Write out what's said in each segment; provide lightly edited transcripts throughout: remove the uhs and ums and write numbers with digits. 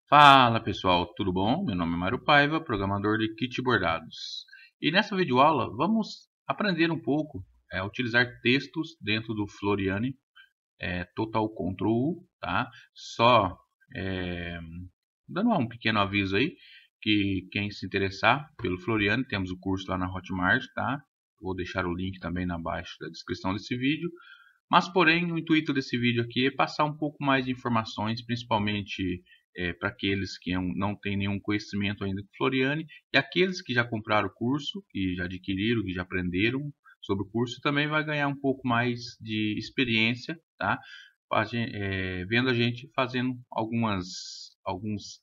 Fala pessoal, tudo bom? Meu nome é Mário Paiva, programador de Kit Bordados. E nessa videoaula vamos aprender um pouco a utilizar textos dentro do Floriane, Total Control, tá? Só é, dando um pequeno aviso aí, que quem se interessar pelo Floriane, temos o curso lá na Hotmart, tá? Vou deixar o link também abaixo da descrição desse vídeo. Mas, porém, o intuito desse vídeo aqui é passar um pouco mais de informações, principalmente para aqueles que não têm nenhum conhecimento ainda do Floriane e aqueles que já compraram o curso, que já adquiriram, que já aprenderam sobre o curso, também vai ganhar um pouco mais de experiência, tá? Vendo a gente fazendo alguns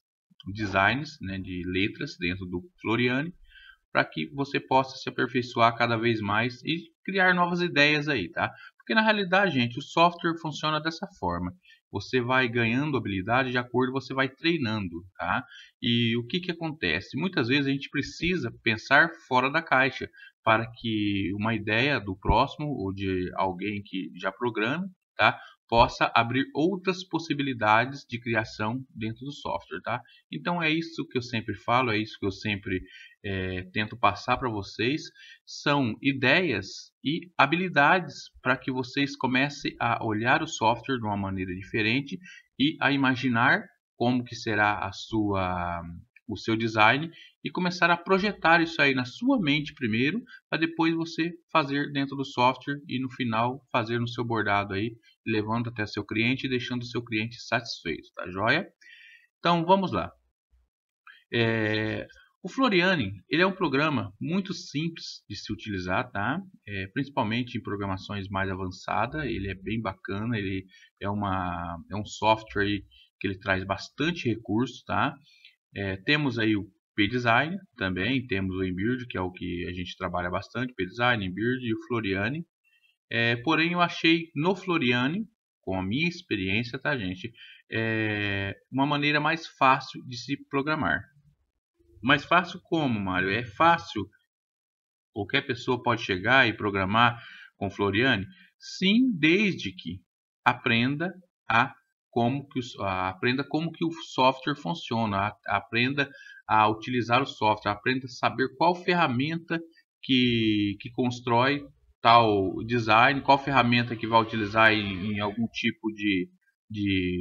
designs, né, de letras dentro do Floriane, para que você possa se aperfeiçoar cada vez mais e criar novas ideias aí, tá? Porque na realidade, gente, o software funciona dessa forma. Você vai ganhando habilidade de acordo, você vai treinando, tá? E o que que acontece? Muitas vezes a gente precisa pensar fora da caixa para que uma ideia do próximo ou de alguém que já programa, tá? Possa abrir outras possibilidades de criação dentro do software, tá? Então é isso que eu sempre falo, é isso que eu sempre tento passar para vocês, são ideias e habilidades para que vocês comecem a olhar o software de uma maneira diferente e a imaginar como que será o seu design e começar a projetar isso aí na sua mente primeiro, para depois você fazer dentro do software e no final fazer no seu bordado aí, levando até seu cliente e deixando o seu cliente satisfeito, tá joia? Então vamos lá. O Floriane, ele é um programa muito simples de se utilizar, tá? Principalmente em programações mais avançadas, ele é bem bacana, ele é um software aí que ele traz bastante recurso, tá? Temos aí o PDesign também, temos o Embird, que é o que a gente trabalha bastante, PDesign, Embird e o Floriane. Porém, eu achei no Floriane, com a minha experiência, tá, gente? Uma maneira mais fácil de se programar. Mais fácil como, Mário? É fácil. Qualquer pessoa pode chegar e programar com Floriane? Sim, desde que aprenda aprenda como que o software funciona, aprenda a utilizar o software, aprenda a saber qual ferramenta que constrói tal design, qual ferramenta que vai utilizar em algum tipo de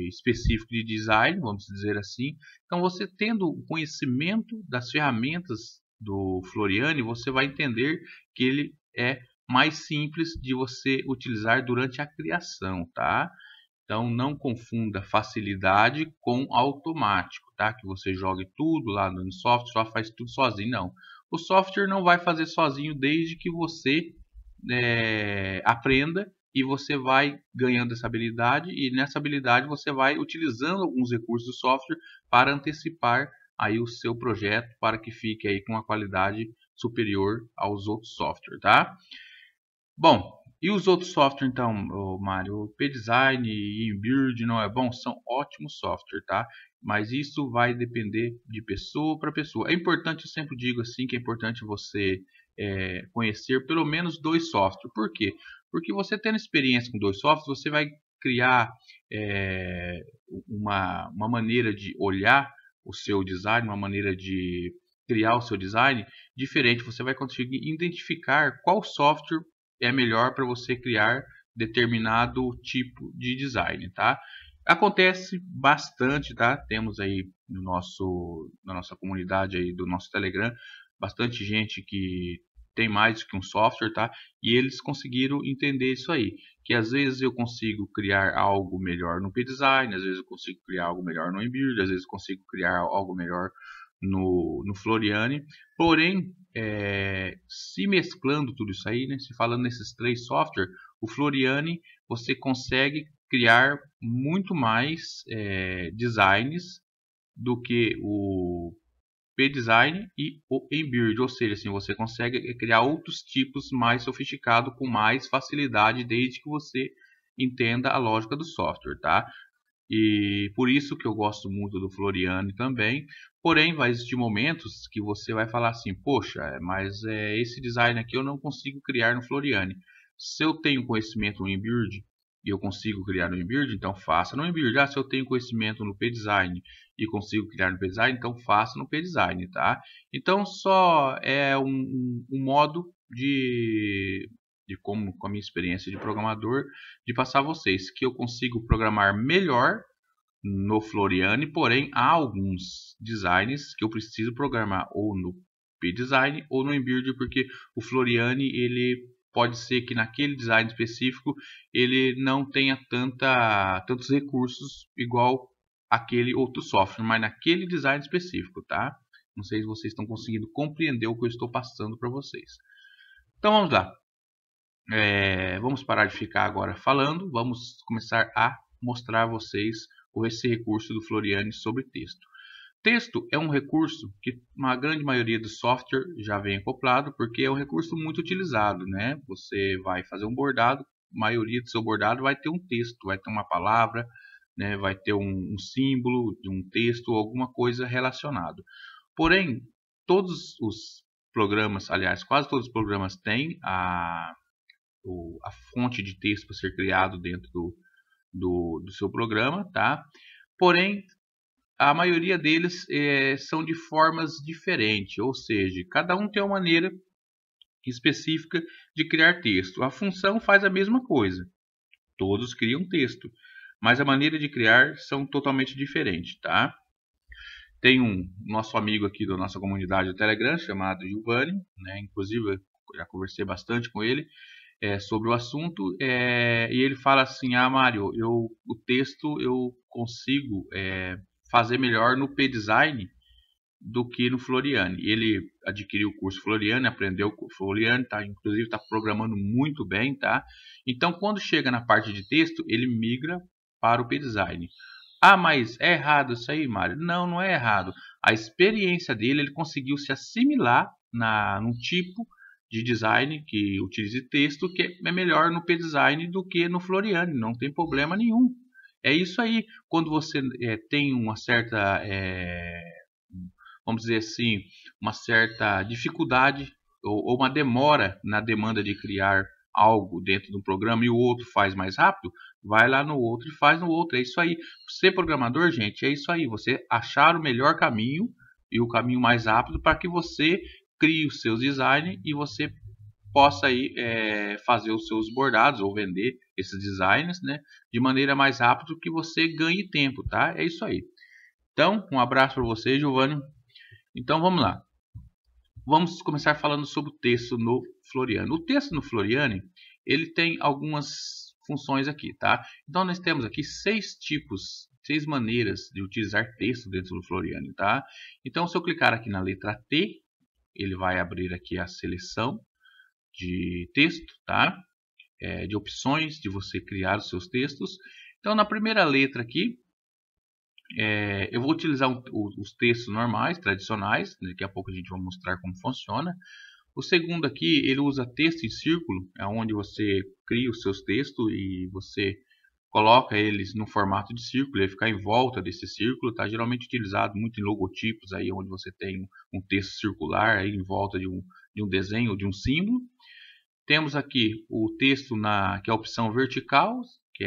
específico de design, vamos dizer assim. Então, você tendo o conhecimento das ferramentas do Floriane, você vai entender que ele é mais simples de você utilizar durante a criação, tá? Então não confunda facilidade com automático, tá? Que você jogue tudo lá no software, só faz tudo sozinho, não. O software não vai fazer sozinho desde que você aprenda e você vai ganhando essa habilidade e nessa habilidade você vai utilizando alguns recursos do software para antecipar aí o seu projeto para que fique aí com uma qualidade superior aos outros softwares, tá? Bom, e os outros softwares então, Mário? O PDesign e Embird não é bom? São ótimos softwares, tá? Mas isso vai depender de pessoa para pessoa. É importante, eu sempre digo assim, que é importante você conhecer pelo menos dois softwares. Por quê? Porque você tendo experiência com dois softwares, você vai criar uma maneira de olhar o seu design, uma maneira de criar o seu design diferente. Você vai conseguir identificar qual software é melhor para você criar determinado tipo de design, tá? Acontece bastante, tá? Temos aí na nossa comunidade aí do nosso Telegram, bastante gente que tem mais do que um software, tá? E eles conseguiram entender isso aí, que às vezes eu consigo criar algo melhor no PDesign, às vezes eu consigo criar algo melhor no Embird, às vezes eu consigo criar algo melhor no Floriane, porém, se mesclando tudo isso aí, né, se falando nesses três softwares, o Floriane você consegue criar muito mais designs do que o PDesign e o Embird, ou seja, assim, você consegue criar outros tipos mais sofisticados com mais facilidade, desde que você entenda a lógica do software, tá? E por isso que eu gosto muito do Floriane também. Porém, vai existir momentos que você vai falar assim, poxa, mas esse design aqui eu não consigo criar no Floriane. Se eu tenho conhecimento no Embird, e eu consigo criar no Embird, então faça no Embird. Se eu tenho conhecimento no PDesign e consigo criar no PDesign, então faça no PDesign, tá? Então só é um modo de como, com a minha experiência de programador, de passar a vocês que eu consigo programar melhor no Floriani, porém há alguns designs que eu preciso programar ou no PDesign ou no Embird, porque o Floriani ele pode ser que naquele design específico ele não tenha tantos recursos igual aquele outro software, mas naquele design específico, tá? Não sei se vocês estão conseguindo compreender o que eu estou passando para vocês. Então vamos lá. Vamos parar de ficar agora falando, vamos começar a mostrar a vocês esse recurso do Floriani sobre texto. Texto é um recurso que uma grande maioria do software já vem acoplado, porque é um recurso muito utilizado, né? Você vai fazer um bordado, a maioria do seu bordado vai ter um texto, vai ter uma palavra, né? Vai ter um símbolo de um texto, alguma coisa relacionado. Porém, todos os programas, aliás, quase todos os programas têm a fonte de texto para ser criado dentro do seu programa, tá? Porém, a maioria deles são de formas diferentes, ou seja, cada um tem uma maneira específica de criar texto. A função faz a mesma coisa, todos criam texto, mas a maneira de criar são totalmente diferentes, tá? Tem um nosso amigo aqui da nossa comunidade do Telegram, chamado Giovanni, né? Inclusive eu já conversei bastante com ele sobre o assunto, e ele fala assim: Mário, o texto eu consigo fazer melhor no PDesign do que no Floriani. Ele adquiriu o curso Floriani, aprendeu o Floriani, inclusive está programando muito bem, tá? Então, quando chega na parte de texto, ele migra para o PDesign. Mas é errado isso aí, Mário? Não, não é errado. A experiência dele, ele conseguiu se assimilar num tipo de design que utilize texto que é melhor no PDesign do que no Floriani, não tem problema nenhum. É isso aí, quando você tem uma certa, vamos dizer assim, uma certa dificuldade ou uma demora na demanda de criar algo dentro de um programa e o outro faz mais rápido, vai lá no outro e faz no outro. É isso aí. Ser programador, gente, é isso aí. Você achar o melhor caminho e o caminho mais rápido para que você crie os seus designs e você possa aí fazer os seus bordados ou vender esses designs, né, de maneira mais rápida, que você ganhe tempo, tá? É isso aí. Então, um abraço para você, Giovanni. Então, vamos lá. Vamos começar falando sobre o texto no Floriani. O texto no Floriani, ele tem algumas funções aqui, tá? Então, nós temos aqui 6 maneiras de utilizar texto dentro do Floriani, tá? Então, se eu clicar aqui na letra T, ele vai abrir aqui a seleção de texto, tá? De opções de você criar os seus textos. Então, na primeira letra aqui, eu vou utilizar os textos normais, tradicionais. Daqui a pouco a gente vai mostrar como funciona. O segundo aqui, ele usa texto em círculo, é onde você cria os seus textos e você coloca eles no formato de círculo, ele fica em volta desse círculo, tá? Geralmente utilizado muito em logotipos, aí onde você tem um texto circular aí em volta de um desenho ou de um símbolo. Temos aqui o texto que é a opção vertical, que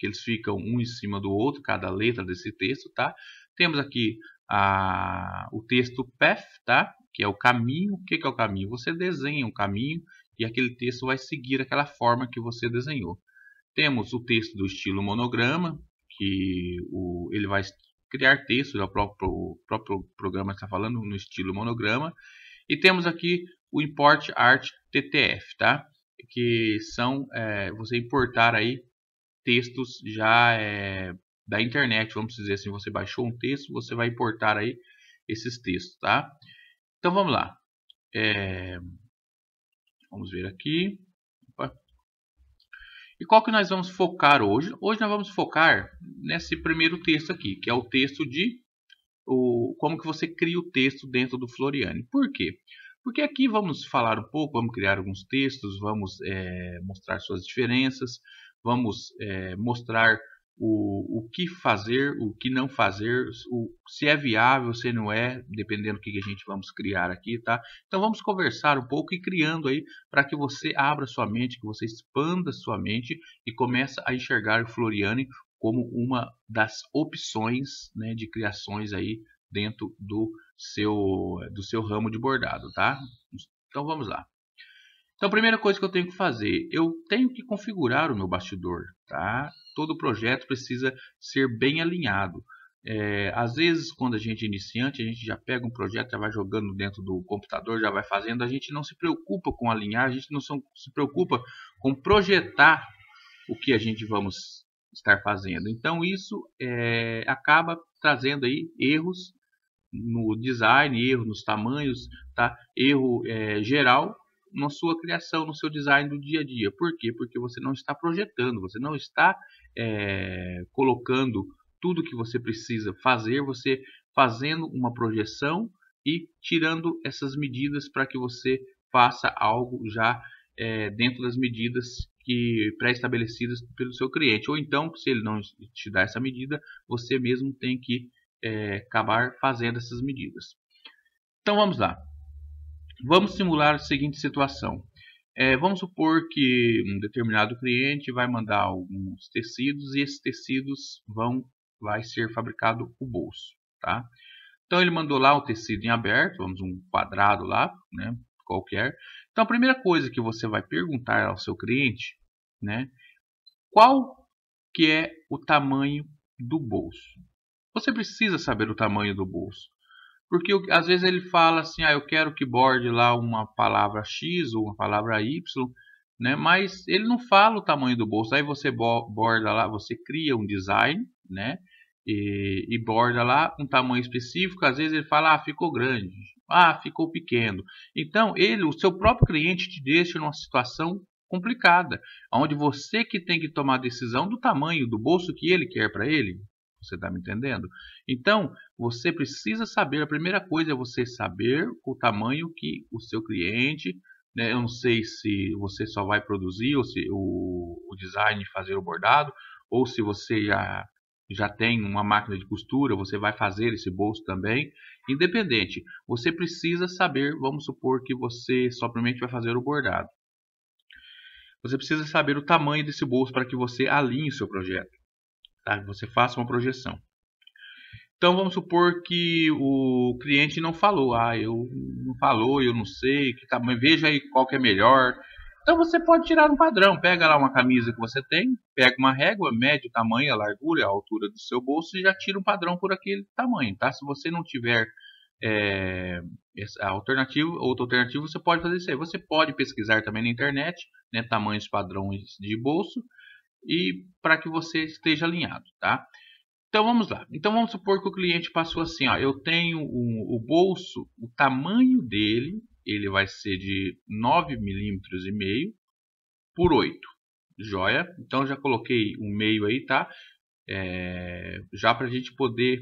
eles ficam um em cima do outro, cada letra desse texto, tá? Temos aqui o texto path, tá? Que é o caminho. O que é o caminho? Você desenha um caminho e aquele texto vai seguir aquela forma que você desenhou. Temos o texto do estilo monograma, que ele vai criar texto, o próprio programa está falando no estilo monograma. E temos aqui o Import Art TTF, tá? Que são você importar aí textos já da internet, vamos dizer assim. Você baixou um texto, você vai importar aí esses textos, tá? Então vamos lá. Vamos ver aqui. Opa. E qual que nós vamos focar hoje? Hoje nós vamos focar nesse primeiro texto aqui, que é o texto de como que você cria o texto dentro do Floriani. Por quê? Porque aqui vamos falar um pouco, vamos criar alguns textos, vamos mostrar suas diferenças, vamos mostrar o que fazer, o que não fazer, se é viável, se não é, dependendo do que a gente vamos criar aqui, tá? Então vamos conversar um pouco e criando aí para que você abra sua mente, que você expanda sua mente e comece a enxergar o Floriani como uma das opções, né, de criações aí dentro do seu ramo de bordado, tá? Então vamos lá. Então, a primeira coisa que eu tenho que fazer, eu tenho que configurar o meu bastidor, tá? Todo projeto precisa ser bem alinhado. Às vezes, quando a gente é iniciante, a gente já pega um projeto, já vai jogando dentro do computador, já vai fazendo, a gente não se preocupa com alinhar, a gente não se preocupa com projetar o que a gente vamos estar fazendo. Então, isso acaba trazendo aí erros no design, erro nos tamanhos, tá? Erro geral na sua criação, no seu design do dia a dia. Por quê? Porque você não está projetando, você não está colocando tudo que você precisa fazer, você fazendo uma projeção e tirando essas medidas para que você faça algo já dentro das medidas que pré-estabelecidas pelo seu cliente. Ou então, se ele não te dá essa medida, você mesmo tem que acabar fazendo essas medidas. Então vamos lá. Vamos simular a seguinte situação. Vamos supor que um determinado cliente vai mandar alguns tecidos e esses tecidos vai ser fabricado o bolso, tá? Então ele mandou lá o tecido em aberto, vamos um quadrado lá, né, qualquer. Então a primeira coisa que você vai perguntar ao seu cliente, né, qual que é o tamanho do bolso? Você precisa saber o tamanho do bolso. Porque às vezes ele fala assim, eu quero que borde lá uma palavra X ou uma palavra Y, né? Mas ele não fala o tamanho do bolso. Aí você borda lá, você cria um design, né? E borda lá um tamanho específico. Às vezes ele fala, ficou grande, ficou pequeno. Então o seu próprio cliente te deixa numa situação complicada, onde você que tem que tomar a decisão do tamanho do bolso que ele quer para ele. Você está me entendendo? Então, você precisa saber, a primeira coisa é você saber o tamanho que o seu cliente, né, eu não sei se você só vai produzir ou se o design fazer o bordado, ou se você já tem uma máquina de costura, você vai fazer esse bolso também. Independente, você precisa saber, vamos supor que você somente vai fazer o bordado. Você precisa saber o tamanho desse bolso para que você alinhe o seu projeto. Tá? Você faça uma projeção. Então vamos supor que o cliente não falou, eu não sei, que tamanho, veja aí qual que é melhor. Então você pode tirar um padrão, pega lá uma camisa que você tem, pega uma régua, mede o tamanho, a largura, a altura do seu bolso e já tira um padrão por aquele tamanho, tá? Se você não tiver outra alternativa, você pode fazer isso aí. Você pode pesquisar também na internet, né, tamanhos padrões de bolso, e para que você esteja alinhado, tá? Então vamos lá. Então vamos supor que o cliente passou assim, eu tenho o bolso, o tamanho dele, ele vai ser de 9,5 mm por 8. Joia? Então já coloquei um meio aí, tá? Já para a gente poder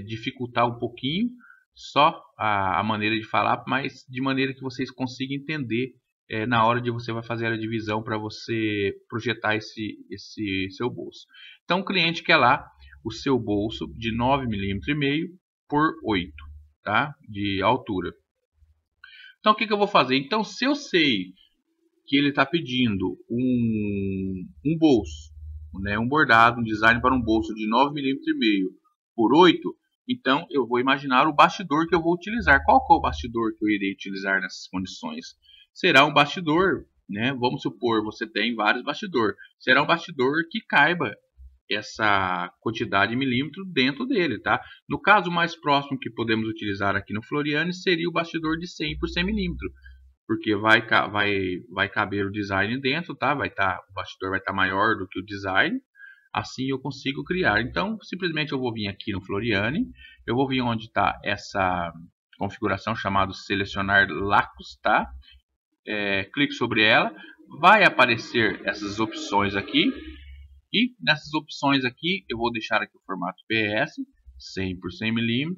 dificultar um pouquinho só a maneira de falar, mas de maneira que vocês consigam entender na hora de você vai fazer a divisão para você projetar esse seu bolso. Então o cliente quer lá o seu bolso de 9,5 mm por 8, tá? De altura. Então o que eu vou fazer? Então se eu sei que ele está pedindo um bolso, né, um bordado, um design para um bolso de 9,5 mm por 8, então eu vou imaginar o bastidor que eu vou utilizar. Qual que é o bastidor que eu irei utilizar nessas condições? Será um bastidor, né? Vamos supor, você tem vários bastidores. Será um bastidor que caiba essa quantidade de milímetro dentro dele, tá? No caso mais próximo que podemos utilizar aqui no Floriani seria o bastidor de 100 por 100 milímetros, porque vai caber o design dentro, tá? O bastidor vai estar maior do que o design. Assim eu consigo criar. Então, simplesmente eu vou vir aqui no Floriani, eu vou vir onde está essa configuração chamada selecionar lacos, tá? Clique sobre ela, vai aparecer essas opções aqui, e nessas opções aqui eu vou deixar aqui o formato PS, 100 por 100 mm,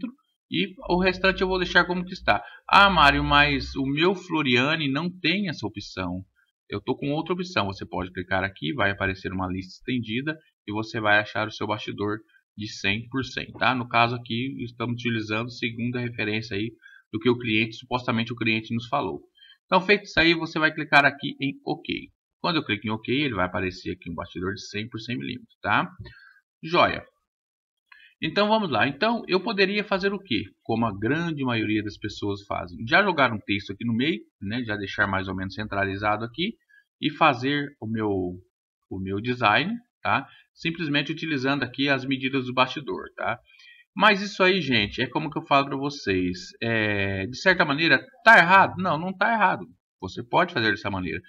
e o restante eu vou deixar como que está. Mário, mas o meu Floriani não tem essa opção. Eu estou com outra opção. Você pode clicar aqui, vai aparecer uma lista estendida e você vai achar o seu bastidor de 100%, tá? No caso aqui, estamos utilizando segundo a referência aí do que o cliente, supostamente o cliente nos falou. Então, feito isso aí, você vai clicar aqui em OK. Quando eu clico em OK, ele vai aparecer aqui um bastidor de 100 por 100 milímetros, tá? Joia! Então vamos lá. Então eu poderia fazer o quê? Como a grande maioria das pessoas fazem. Já jogar um texto aqui no meio, né? Já deixar mais ou menos centralizado aqui e fazer o meu design, tá? Simplesmente utilizando aqui as medidas do bastidor, tá? Mas isso aí, gente, é como que eu falo para vocês. De certa maneira, tá errado? Não, não tá errado. Você pode fazer dessa maneira.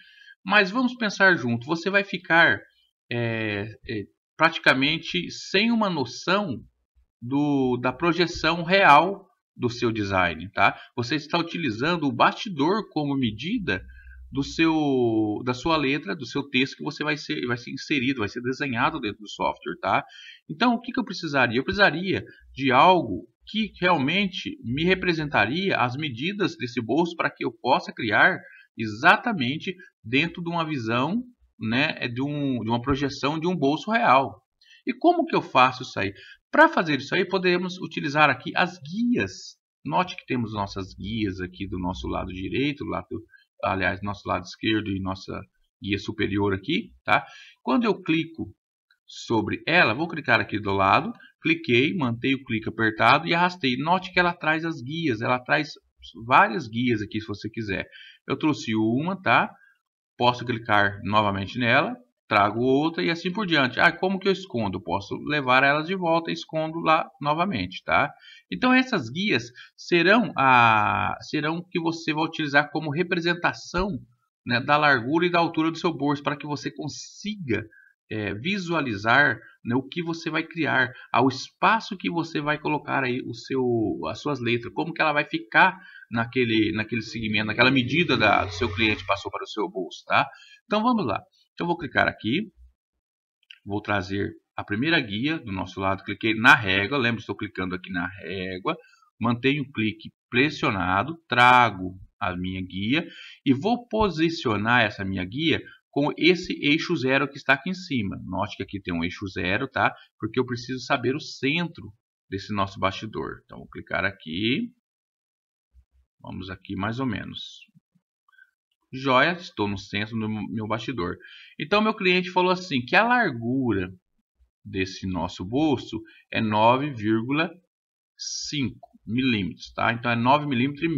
Mas vamos pensar junto. Você vai ficar praticamente sem uma noção da projeção real do seu design, tá? Você está utilizando o bastidor como medida da sua letra, do seu texto que vai ser inserido, vai ser desenhado dentro do software, tá? Então, o que eu precisaria? Eu precisaria de algo que realmente me representaria as medidas desse bolso para que eu possa criar exatamente dentro de uma visão, né, de uma projeção de um bolso real. E como que eu faço isso aí? Para fazer isso aí, podemos utilizar aqui as guias. Note que temos nossas guias aqui do nosso lado direito, aliás, nosso lado esquerdo e nossa guia superior aqui, tá? Quando eu clico sobre ela, vou clicar aqui do lado, cliquei, mantenho o clique apertado e arrastei. Note que ela traz as guias, ela traz várias guias aqui se você quiser. Eu trouxe uma, tá? Posso clicar novamente nela, trago outra e assim por diante. Como que eu escondo? Eu posso levar elas de volta e escondo lá novamente, tá? Então essas guias serão que você vai utilizar como representação, né, da largura e da altura do seu bolso para que você consiga visualizar, né, o que você vai criar, ao espaço que você vai colocar aí as suas letras, como que ela vai ficar naquele segmento, naquela medida do seu cliente passou para o seu bolso, tá? Então vamos lá. Então vou clicar aqui, vou trazer a primeira guia do nosso lado, cliquei na régua, lembra, estou clicando aqui na régua, mantenho o clique pressionado, trago a minha guia e vou posicionar essa minha guia com esse eixo zero que está aqui em cima. Note que aqui tem um eixo zero, tá? Porque eu preciso saber o centro desse nosso bastidor. Então vou clicar aqui, vamos aqui mais ou menos. Joia, estou no centro do meu bastidor. Então meu cliente falou assim, que a largura desse nosso bolso é 9,5 milímetros, tá? Então é 9,5 milímetros,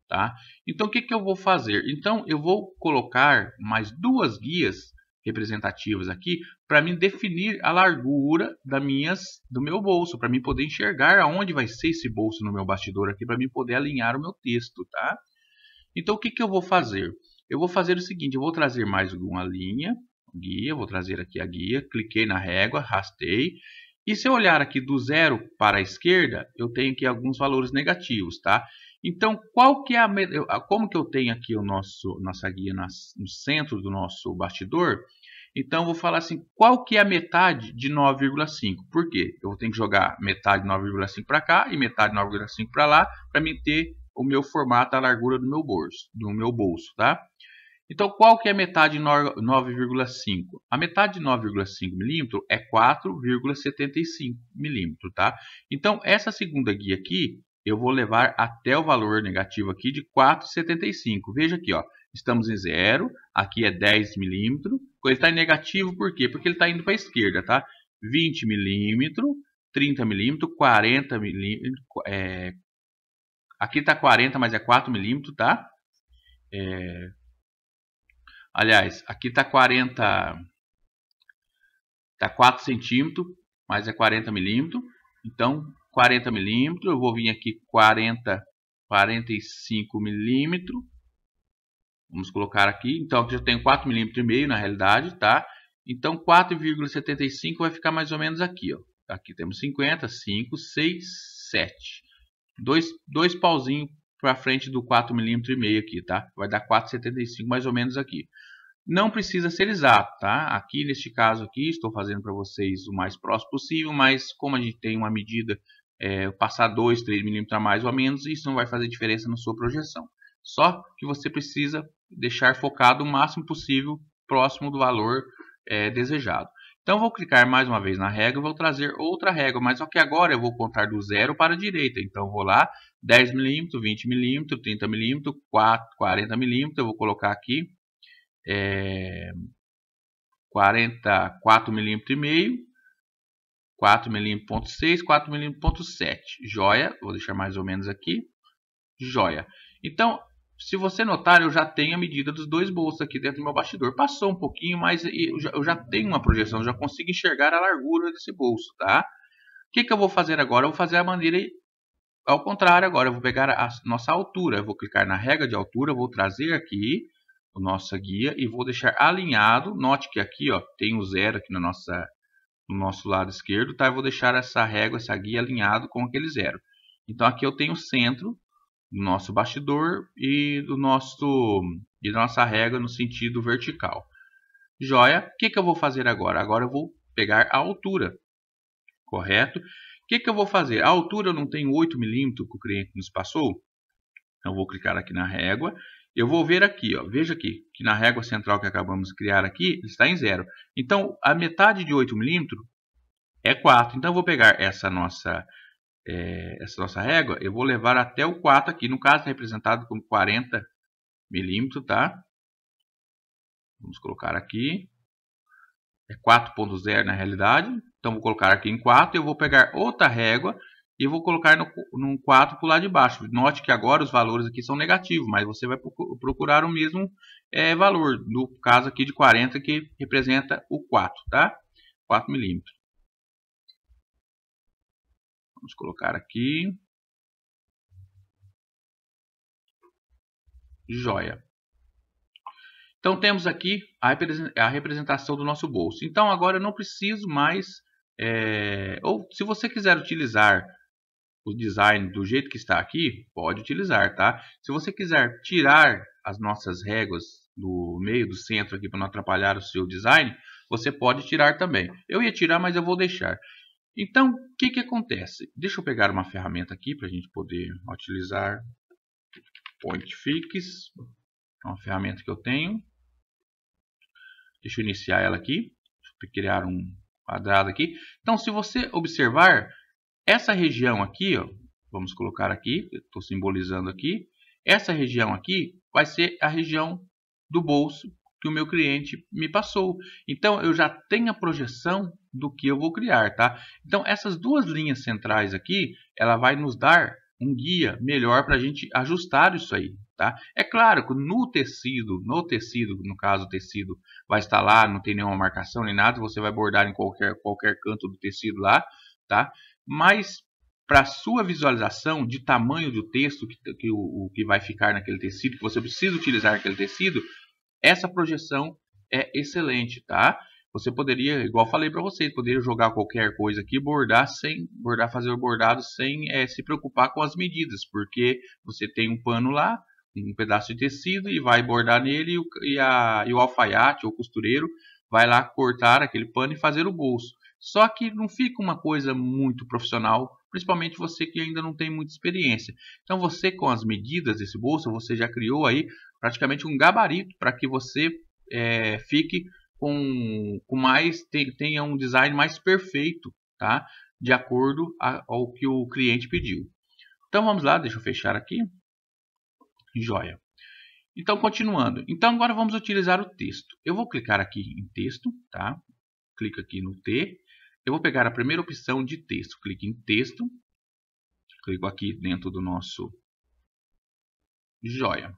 tá? Então o que eu vou fazer? Então eu vou colocar mais duas guias representativas aqui para me definir a largura do meu bolso, para mim poder enxergar aonde vai ser esse bolso no meu bastidor aqui, para mim poder alinhar o meu texto, tá? Então o que eu vou fazer? Eu vou fazer o seguinte, eu vou trazer mais uma linha, guia, vou trazer aqui a guia, cliquei na régua, arrastei, e se eu olhar aqui do zero para a esquerda, eu tenho aqui alguns valores negativos, tá? Então, como que eu tenho aqui nossa guia no centro do nosso bastidor? Então, eu vou falar assim, qual que é a metade de 9,5? Por quê? Eu tenho que jogar metade de 9,5 para cá e metade de 9,5 para lá, para mim ter o meu formato, a largura do meu bolso, tá? Então, qual que é a metade de 9,5? A metade de 9,5 milímetros é 4,75 milímetros, tá? Então, essa segunda guia aqui, eu vou levar até o valor negativo aqui de 4,75. Veja aqui, ó, estamos em 0, aqui é 10 milímetros. Ele está em negativo, por quê? Porque ele está indo para a esquerda, tá? 20 milímetros, 30 milímetros, 40 milímetros, aqui está 40, mas é 4 milímetros, tá? Aliás, aqui está 4 centímetros, mas é 40 milímetros. Então, 40 milímetros, eu vou vir aqui 45 milímetros. Vamos colocar aqui. Então, aqui eu tenho 4,5 milímetros na realidade, tá? Então, 4,75 vai ficar mais ou menos aqui, ó. Aqui temos 50, 5, 6, 7. Dois pauzinhos para frente do 4,5 milímetros aqui, tá? Vai dar 4,75 mais ou menos aqui. Não precisa ser exato, tá? Aqui neste caso aqui, estou fazendo para vocês o mais próximo possível, mas como a gente tem uma medida, passar 2, 3 milímetros a mais ou a menos, isso não vai fazer diferença na sua projeção. Só que você precisa deixar focado o máximo possível próximo do valor desejado. Então, vou clicar mais uma vez na régua e vou trazer outra régua, mas só que agora eu vou contar do 0 para a direita. Então, vou lá, 10 mm, 20 mm, 30 mm, 40 mm, eu vou colocar aqui 44 mm e meio, 4 mm ponto 6, 4 mm ponto 7. Joia, vou deixar mais ou menos aqui. Joia. Então, se você notar, eu já tenho a medida dos dois bolsos aqui dentro do meu bastidor. Passou um pouquinho, mas eu já tenho uma projeção, eu já consigo enxergar a largura desse bolso, tá? O que eu vou fazer agora? Eu vou fazer a maneira ao contrário agora. Eu vou pegar a nossa altura, eu vou clicar na régua de altura, vou trazer aqui a nossa guia e vou deixar alinhado. Note que aqui ó, tem o 0 aqui no nosso lado esquerdo, tá? Eu vou deixar essa régua, essa guia alinhado com aquele 0. Então aqui eu tenho o centro do nosso bastidor e da nossa régua no sentido vertical. Joia. O que eu vou fazer agora? Agora eu vou pegar a altura, correto? O que eu vou fazer? A altura eu não tenho 8 mm que o cliente nos passou. Então eu vou clicar aqui na régua. Eu vou ver aqui, ó, veja aqui, que na régua central que acabamos de criar aqui, está em 0. Então, a metade de 8 mm é 4. Então, eu vou pegar essa nossa régua, eu vou levar até o 4 aqui. No caso, representado como 40 mm, tá? Vamos colocar aqui. É 4.0 na realidade. Então, vou colocar aqui em 4. Eu vou pegar outra régua e vou colocar no 4 para o lado de baixo. Note que agora os valores aqui são negativos, mas você vai procurar o mesmo valor. No caso aqui de 40, que representa o 4, tá? 4 mm. Vamos colocar aqui. Joia. Então, temos aqui a representação do nosso bolso. Então, agora eu não preciso mais... ou se você quiser utilizar o design do jeito que está aqui, pode utilizar, tá? Se você quiser tirar as nossas réguas do meio do centro aqui para não atrapalhar o seu design, você pode tirar também. Eu ia tirar, mas eu vou deixar. Então, o que acontece? Deixa eu pegar uma ferramenta aqui para a gente poder utilizar. Point Fix. É uma ferramenta que eu tenho. Deixa eu iniciar ela aqui. Deixa eu criar um quadrado aqui. Então, se você observar, essa região aqui, ó, vamos colocar aqui, estou simbolizando aqui. Essa região aqui vai ser a região do bolso que o meu cliente me passou. Então, eu já tenho a projeção do que eu vou criar, tá? Então, essas duas linhas centrais aqui, ela vai nos dar um guia melhor para a gente ajustar isso aí, tá? É claro que no tecido, no caso o tecido vai estar lá, não tem nenhuma marcação nem nada, você vai bordar em qualquer canto do tecido lá, tá? Mas para sua visualização de tamanho do texto que vai ficar naquele tecido, que você precisa utilizar aquele tecido, essa projeção é excelente, tá? Você poderia, igual falei para vocês, poderia jogar qualquer coisa aqui, fazer o bordado sem se preocupar com as medidas, porque você tem um pano lá, um pedaço de tecido e vai bordar nele e o alfaiate ou costureiro vai lá cortar aquele pano e fazer o bolso. Só que não fica uma coisa muito profissional, principalmente você que ainda não tem muita experiência. Então você, com as medidas desse bolso, você já criou aí praticamente um gabarito para que você fique tenha um design mais perfeito, tá? De acordo ao que o cliente pediu. Então vamos lá, deixa eu fechar aqui. Joia. Então continuando. Então agora vamos utilizar o texto. Eu vou clicar aqui em texto, tá? Clico aqui no T. Eu vou pegar a primeira opção de texto. Clique em texto. Clico aqui dentro do nosso joia.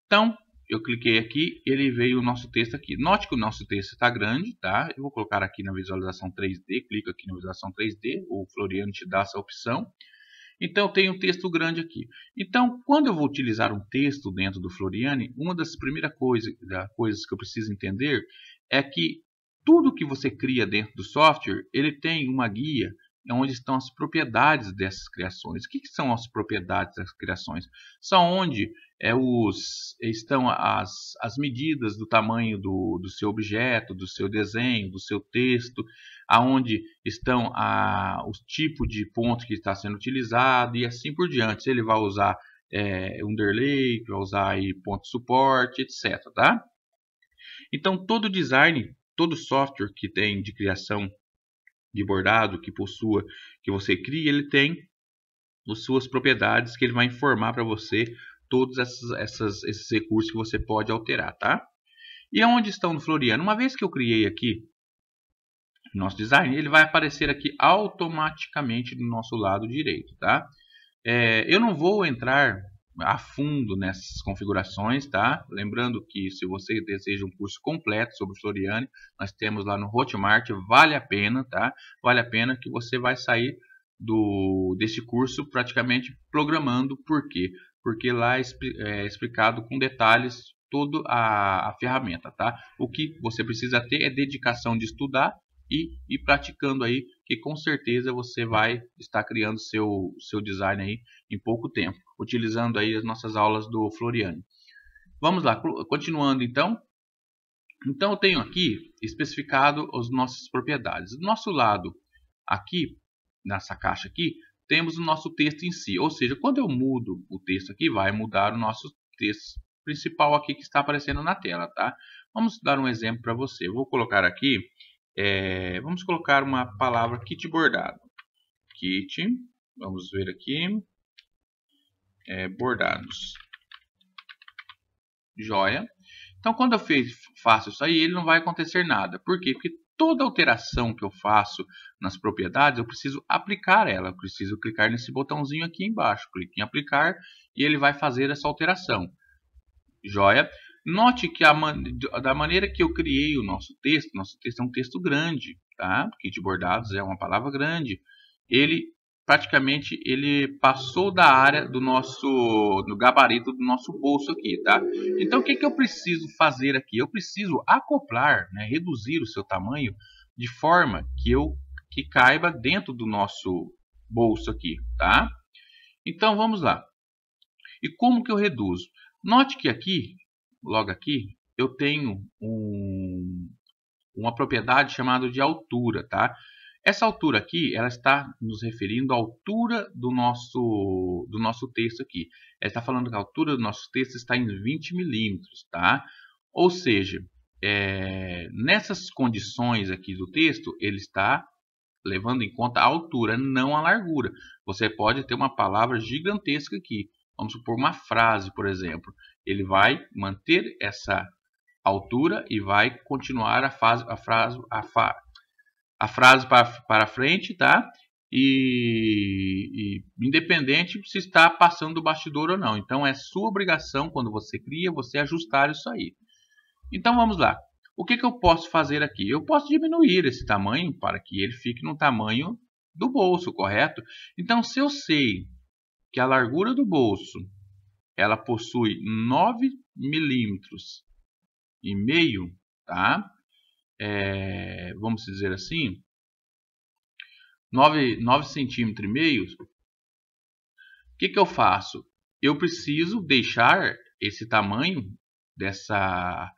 Então, eu cliquei aqui, ele veio o nosso texto aqui. Note que o nosso texto está grande, tá? Eu vou colocar aqui na visualização 3D. Clico aqui na visualização 3D. O Floriani te dá essa opção. Então, eu tenho um texto grande aqui. Então, quando eu vou utilizar um texto dentro do Floriani, uma das primeiras coisas que eu preciso entender é que tudo que você cria dentro do software, ele tem uma guia onde estão as propriedades dessas criações. O que são as propriedades das criações? São onde estão as medidas do tamanho do seu objeto, do seu desenho, do seu texto, aonde estão os tipos de ponto que está sendo utilizado e assim por diante. Se ele vai usar underlay, vai usar aí ponto de suporte, etc. Tá? Então, todo design todo software que tem de criação de bordado, que você cria, ele tem as suas propriedades que ele vai informar para você todos esses recursos que você pode alterar, tá? E onde estão no Floriano? Uma vez que eu criei aqui o nosso design, ele vai aparecer aqui automaticamente do nosso lado direito, tá? Eu não vou entrar a fundo nessas configurações, tá? Lembrando que se você deseja um curso completo sobre Floriano, nós temos lá no Hotmart, vale a pena, tá? Vale a pena que você vai sair desse curso praticamente programando. Por quê? Porque lá é explicado com detalhes toda a ferramenta, tá? O que você precisa ter é dedicação de estudar e ir praticando aí, que com certeza você vai estar criando seu design aí em pouco tempo, utilizando aí as nossas aulas do Floriano. Vamos lá, continuando então. Então eu tenho aqui especificado as nossas propriedades. Do nosso lado aqui, nessa caixa aqui, temos o nosso texto em si. Ou seja, quando eu mudo o texto aqui, vai mudar o nosso texto principal aqui que está aparecendo na tela, tá? Vamos dar um exemplo para você. Eu vou colocar aqui, vamos colocar uma palavra kit bordado. Kit, vamos ver aqui, bordados. Joia. Então, quando eu faço isso aí, ele não vai acontecer nada. Por quê? Porque toda alteração que eu faço nas propriedades, eu preciso aplicar ela. Eu preciso clicar nesse botãozinho aqui embaixo. Clique em aplicar e ele vai fazer essa alteração. Joia. Note que da maneira que eu criei o nosso texto é um texto grande, tá? Kit bordados é uma palavra grande. Ele praticamente passou da área do gabarito do nosso bolso aqui, tá? Então o que eu preciso fazer aqui? Eu preciso acoplar, né, reduzir o seu tamanho de forma que caiba dentro do nosso bolso aqui, tá? Então vamos lá. E como que eu reduzo? Note que aqui, logo aqui, eu tenho uma propriedade chamada de altura, tá? Essa altura aqui, ela está nos referindo à altura do nosso texto aqui. Ela está falando que a altura do nosso texto está em 20 milímetros, tá? Ou seja, nessas condições aqui do texto, ele está levando em conta a altura, não a largura. Você pode ter uma palavra gigantesca aqui. Vamos supor uma frase, por exemplo. Ele vai manter essa altura e vai continuar a frase para frente, tá? E independente se está passando do bastidor ou não. Então é sua obrigação, quando você cria, você ajustar isso aí. Então vamos lá. O que eu posso fazer aqui? Eu posso diminuir esse tamanho para que ele fique no tamanho do bolso, correto? Então se eu sei que a largura do bolso ela possui 9 milímetros e meio, tá? Vamos dizer assim, 9 centímetros e meio. O que eu faço? Eu preciso deixar esse tamanho dessa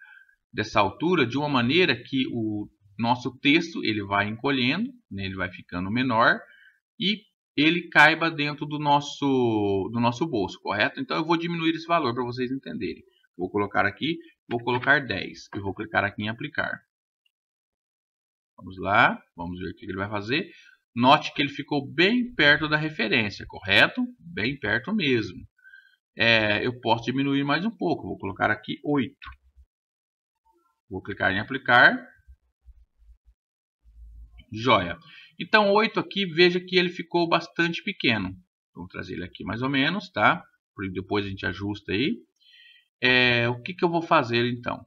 altura de uma maneira que o nosso texto ele vai encolhendo, né? Ele vai ficando menor e ele caiba dentro do nosso bolso, correto? Então eu vou diminuir esse valor para vocês entenderem. Vou colocar aqui, vou colocar 10 e vou clicar aqui em aplicar. Vamos lá, vamos ver o que ele vai fazer. Note que ele ficou bem perto da referência, correto? Bem perto mesmo. Eu posso diminuir mais um pouco, vou colocar aqui 8. Vou clicar em aplicar. Joia. Então 8 aqui, veja que ele ficou bastante pequeno. Vou trazer ele aqui mais ou menos, tá? Depois a gente ajusta aí. O que eu vou fazer então?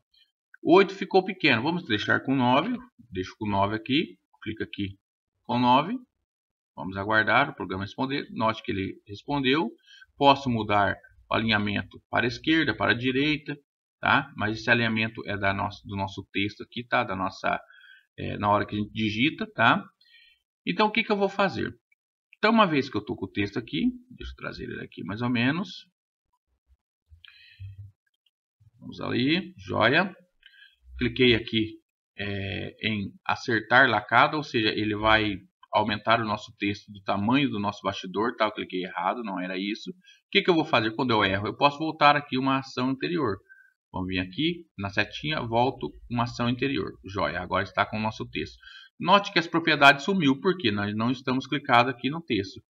8 ficou pequeno, vamos deixar com 9. Deixo com 9 aqui, clica aqui com 9. Vamos aguardar o programa responder. Note que ele respondeu. Posso mudar o alinhamento para a esquerda, para a direita, tá? Mas esse alinhamento é do nosso texto aqui, tá? Na hora que a gente digita, tá? Então o que eu vou fazer? Então uma vez que eu estou com o texto aqui, deixa eu trazer ele aqui mais ou menos. Vamos ali, joia. Cliquei aqui em acertar lacada, ou seja, ele vai aumentar o nosso texto do tamanho do nosso bastidor, tá? Eu cliquei errado, não era isso. O que eu vou fazer quando eu erro? Eu posso voltar aqui uma ação anterior. Vamos vir aqui na setinha, volto uma ação interior. Joia, agora está com o nosso texto. Note que as propriedades sumiu, porque nós não estamos clicados aqui no texto.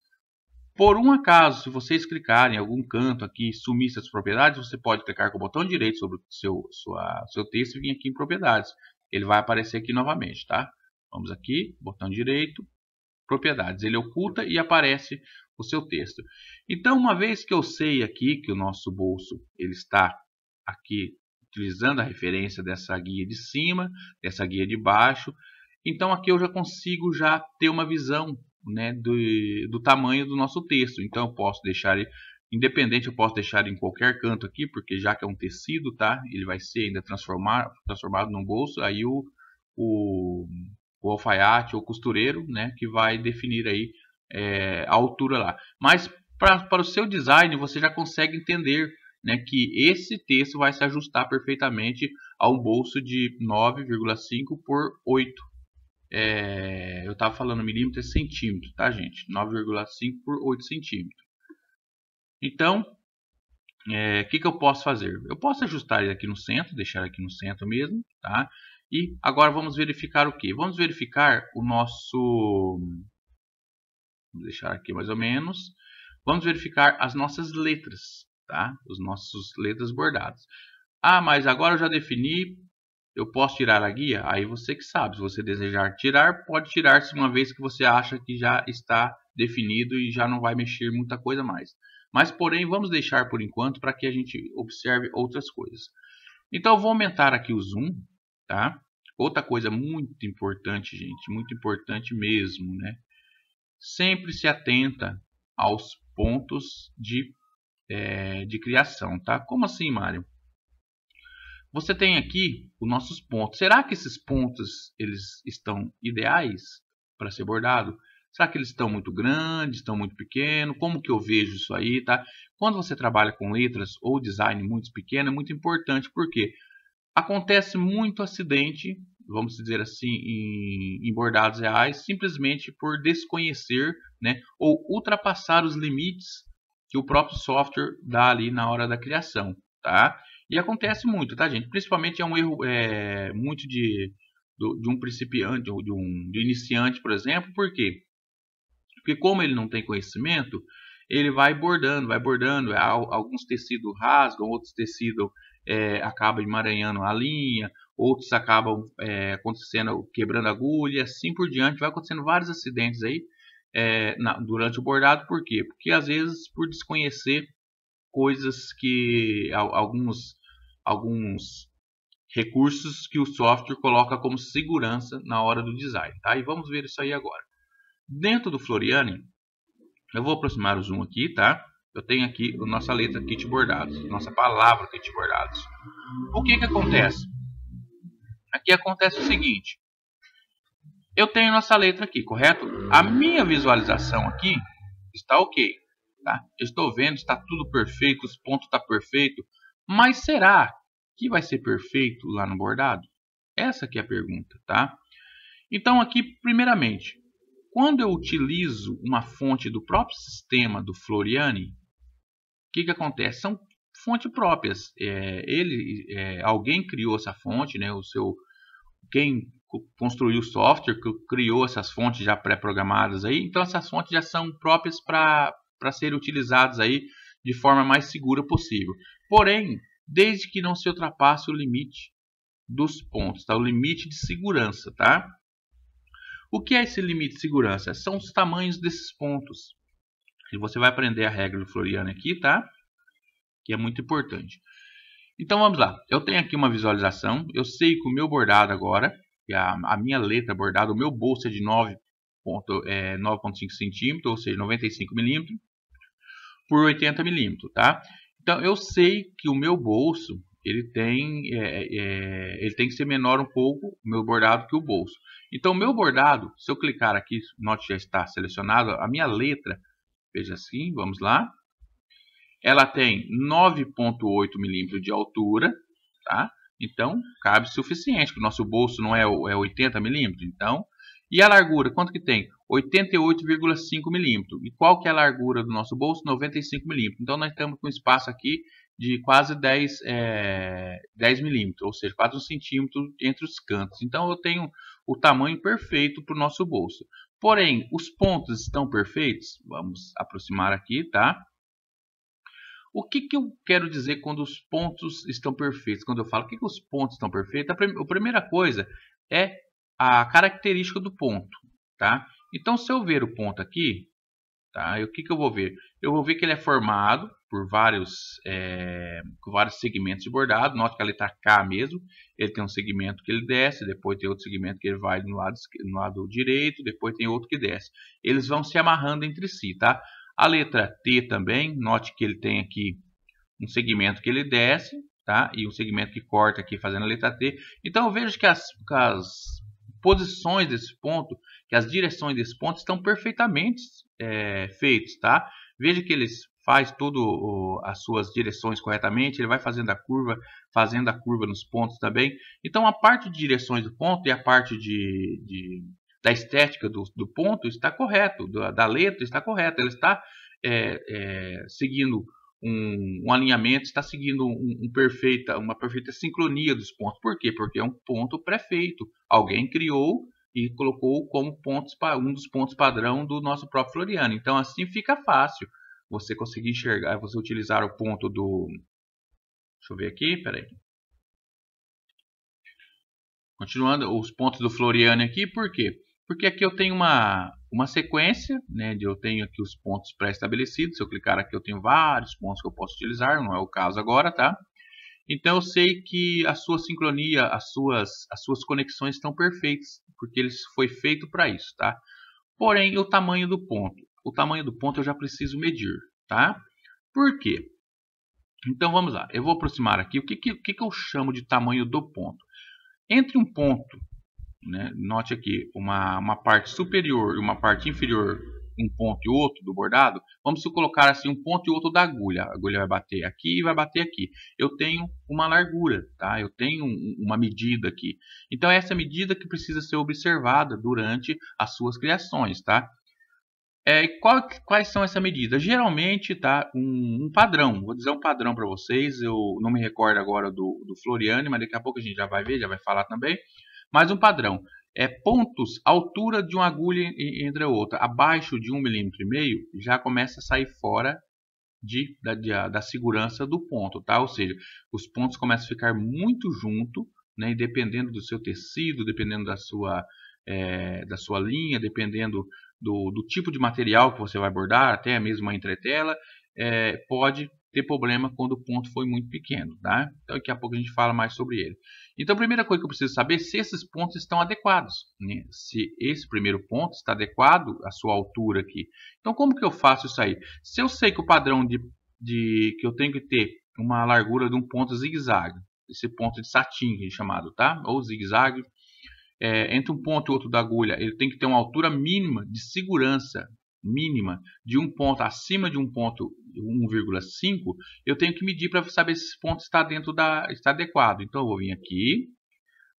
Por um acaso, se vocês clicarem em algum canto aqui e sumir essas propriedades, você pode clicar com o botão direito sobre o seu texto e vir aqui em propriedades. Ele vai aparecer aqui novamente, tá? Vamos aqui, botão direito, propriedades. Ele oculta e aparece o seu texto. Então, uma vez que eu sei aqui que o nosso bolso ele está aqui utilizando a referência dessa guia de cima, dessa guia de baixo, então aqui eu já consigo já ter uma visão, né, do tamanho do nosso texto. Então eu posso deixar ele independente, eu posso deixar ele em qualquer canto aqui, porque já que é um tecido, tá? Ele vai ser ainda transformado num bolso. Aí o alfaiate ou costureiro, né, que vai definir aí a altura lá. Mas para o seu design você já consegue entender, né, que esse texto vai se ajustar perfeitamente a um bolso de 9,5 por 8. Eu estava falando milímetro, é centímetro, tá, gente? 9,5 por 8 centímetros. Então, que eu posso fazer? Eu posso ajustar ele aqui no centro, deixar aqui no centro mesmo, tá? E agora vamos verificar o que? Vamos verificar o nosso... Vamos deixar aqui mais ou menos. Vamos verificar as nossas letras, tá? Os nossos letras bordadas. Ah, mas agora eu já defini, eu posso tirar a guia? Aí você que sabe. Se você desejar tirar, pode tirar se uma vez que você acha que já está definido e já não vai mexer muita coisa mais. Mas, porém, vamos deixar por enquanto para que a gente observe outras coisas. Então, eu vou aumentar aqui o zoom, tá? Outra coisa muito importante, gente, muito importante mesmo, né? Sempre se atenta aos pontos de criação, tá? Como assim, Mário? Você tem aqui os nossos pontos. Será que esses pontos eles estão ideais para ser bordado? Será que eles estão muito grandes, estão muito pequenos? Como que eu vejo isso aí, tá? Quando você trabalha com letras ou design muito pequeno, é muito importante, porque acontece muito acidente, vamos dizer assim, em bordados reais, simplesmente por desconhecer, né, ou ultrapassar os limites que o próprio software dá ali na hora da criação, tá? E acontece muito, tá, gente? Principalmente é um erro muito de um principiante, ou de um iniciante, por exemplo. Por quê? Porque como ele não tem conhecimento, ele vai bordando, alguns tecidos rasgam, outros tecidos acabam emaranhando a linha, outros acabam quebrando agulha, assim por diante. Vai acontecendo vários acidentes aí durante o bordado. Por quê? Porque às vezes por desconhecer coisas que alguns recursos que o software coloca como segurança na hora do design, tá? E vamos ver isso aí agora. Dentro do Floriani, eu vou aproximar o zoom aqui, tá? Eu tenho aqui a nossa letra kit bordados, nossa palavra kit bordados. O que acontece? Aqui acontece o seguinte. Eu tenho nossa letra aqui, correto? A minha visualização aqui está ok, tá? Eu estou vendo, está tudo perfeito, os pontos estão perfeitos. Mas será que vai ser perfeito lá no bordado? Essa aqui é a pergunta, tá? Então aqui, primeiramente, quando eu utilizo uma fonte do próprio sistema do Floriani, o que acontece? São fontes próprias. Alguém criou essa fonte, né? Quem construiu o software criou essas fontes já pré-programadas aí. Então essas fontes já são próprias para serem utilizadas aí de forma mais segura possível. Porém, desde que não se ultrapasse o limite dos pontos, tá? O limite de segurança, tá? O que é esse limite de segurança? São os tamanhos desses pontos. E você vai aprender a regra do Floriani aqui, tá? Que é muito importante. Então vamos lá. Eu tenho aqui uma visualização. Eu sei que o meu bordado agora, que a minha letra bordada, o meu bolso é de 9,5 centímetros, ou seja, 95 milímetros por 80 milímetros, tá? Então eu sei que o meu bolso ele tem que ser menor um pouco, o meu bordado, que o bolso. Então o meu bordado, se eu clicar aqui, note já está selecionado, a minha letra, veja assim, vamos lá. Ela tem 9,8 milímetros de altura, tá? Então cabe suficiente, porque o nosso bolso não é 80 milímetros. Então, e a largura, quanto que tem? 88,5 milímetros. E qual que é a largura do nosso bolso? 95 milímetros. Então nós estamos com um espaço aqui de quase 10 milímetros, ou seja, quase 1 centímetro entre os cantos. Então eu tenho o tamanho perfeito para o nosso bolso. Porém, os pontos estão perfeitos? Vamos aproximar aqui, tá? O que eu quero dizer quando os pontos estão perfeitos? Quando eu falo que os pontos estão perfeitos, a primeira coisa é a característica do ponto, tá? Então, se eu ver o ponto aqui, tá? E o que eu vou ver? Eu vou ver que ele é formado por vários segmentos de bordado. Note que a letra K mesmo, ele tem um segmento que ele desce, depois tem outro segmento que ele vai no lado direito, depois tem outro que desce. Eles vão se amarrando entre si, tá? A letra T também, note que ele tem aqui um segmento que ele desce, tá? E um segmento que corta aqui fazendo a letra T. Então eu vejo que as posições desse ponto, que as direções desse ponto estão perfeitamente feitos, tá? Veja que eles faz todas as suas direções corretamente, ele vai fazendo a curva nos pontos também. Então a parte de direções do ponto e a parte da estética do ponto está correto, da letra está correta, ela está seguindo um alinhamento, está seguindo uma perfeita sincronia dos pontos. Por quê? Porque é um ponto pré-feito. Alguém criou e colocou como um dos pontos padrão do nosso próprio Floriani. Então assim fica fácil você conseguir enxergar, você utilizar o ponto do... Deixa eu ver aqui, peraí. Continuando, os pontos do Floriani aqui, por quê? Porque aqui eu tenho uma sequência, né, eu tenho aqui os pontos pré-estabelecidos. Se eu clicar aqui, eu tenho vários pontos que eu posso utilizar, não é o caso agora, tá? Então eu sei que a sua sincronia, as suas conexões estão perfeitas, porque ele foi feito para isso, tá? Porém, o tamanho do ponto. O tamanho do ponto eu já preciso medir, tá? Por quê? Então vamos lá, eu vou aproximar aqui. O que eu chamo de tamanho do ponto? Entre um ponto, né, note aqui, uma parte superior e uma parte inferior, um ponto e outro do bordado, vamos colocar assim um ponto e outro da agulha. A agulha vai bater aqui e vai bater aqui. Eu tenho uma largura, tá? Eu tenho uma medida aqui. Então essa medida que precisa ser observada durante as suas criações, tá? Quais são essa medida? Geralmente, tá, um padrão. Vou dizer um padrão para vocês. Eu não me recordo agora do Floriani, mas daqui a pouco a gente já vai ver, já vai falar também. Mas um padrão é pontos, altura de uma agulha entre a outra, abaixo de 1,5 mm, já começa a sair fora da segurança do ponto, tá? Ou seja, os pontos começam a ficar muito junto, né? E dependendo do seu tecido, dependendo da sua linha, dependendo do tipo de material que você vai bordar, até mesmo uma entretela, pode ter problema quando o ponto foi muito pequeno, tá? Então daqui a pouco a gente fala mais sobre ele. Então a primeira coisa que eu preciso saber é se esses pontos estão adequados, né? Se esse primeiro ponto está adequado à sua altura aqui. Então como que eu faço isso aí? Se eu sei que o padrão que eu tenho que ter uma largura de um ponto zigue-zague, esse ponto de satin que é chamado, tá? Ou zigue-zague, entre um ponto e outro da agulha, ele tem que ter uma altura mínima de segurança, mínima, de um ponto acima de um ponto 1,5, eu tenho que medir para saber se esse ponto está está adequado. Então eu vou vir aqui,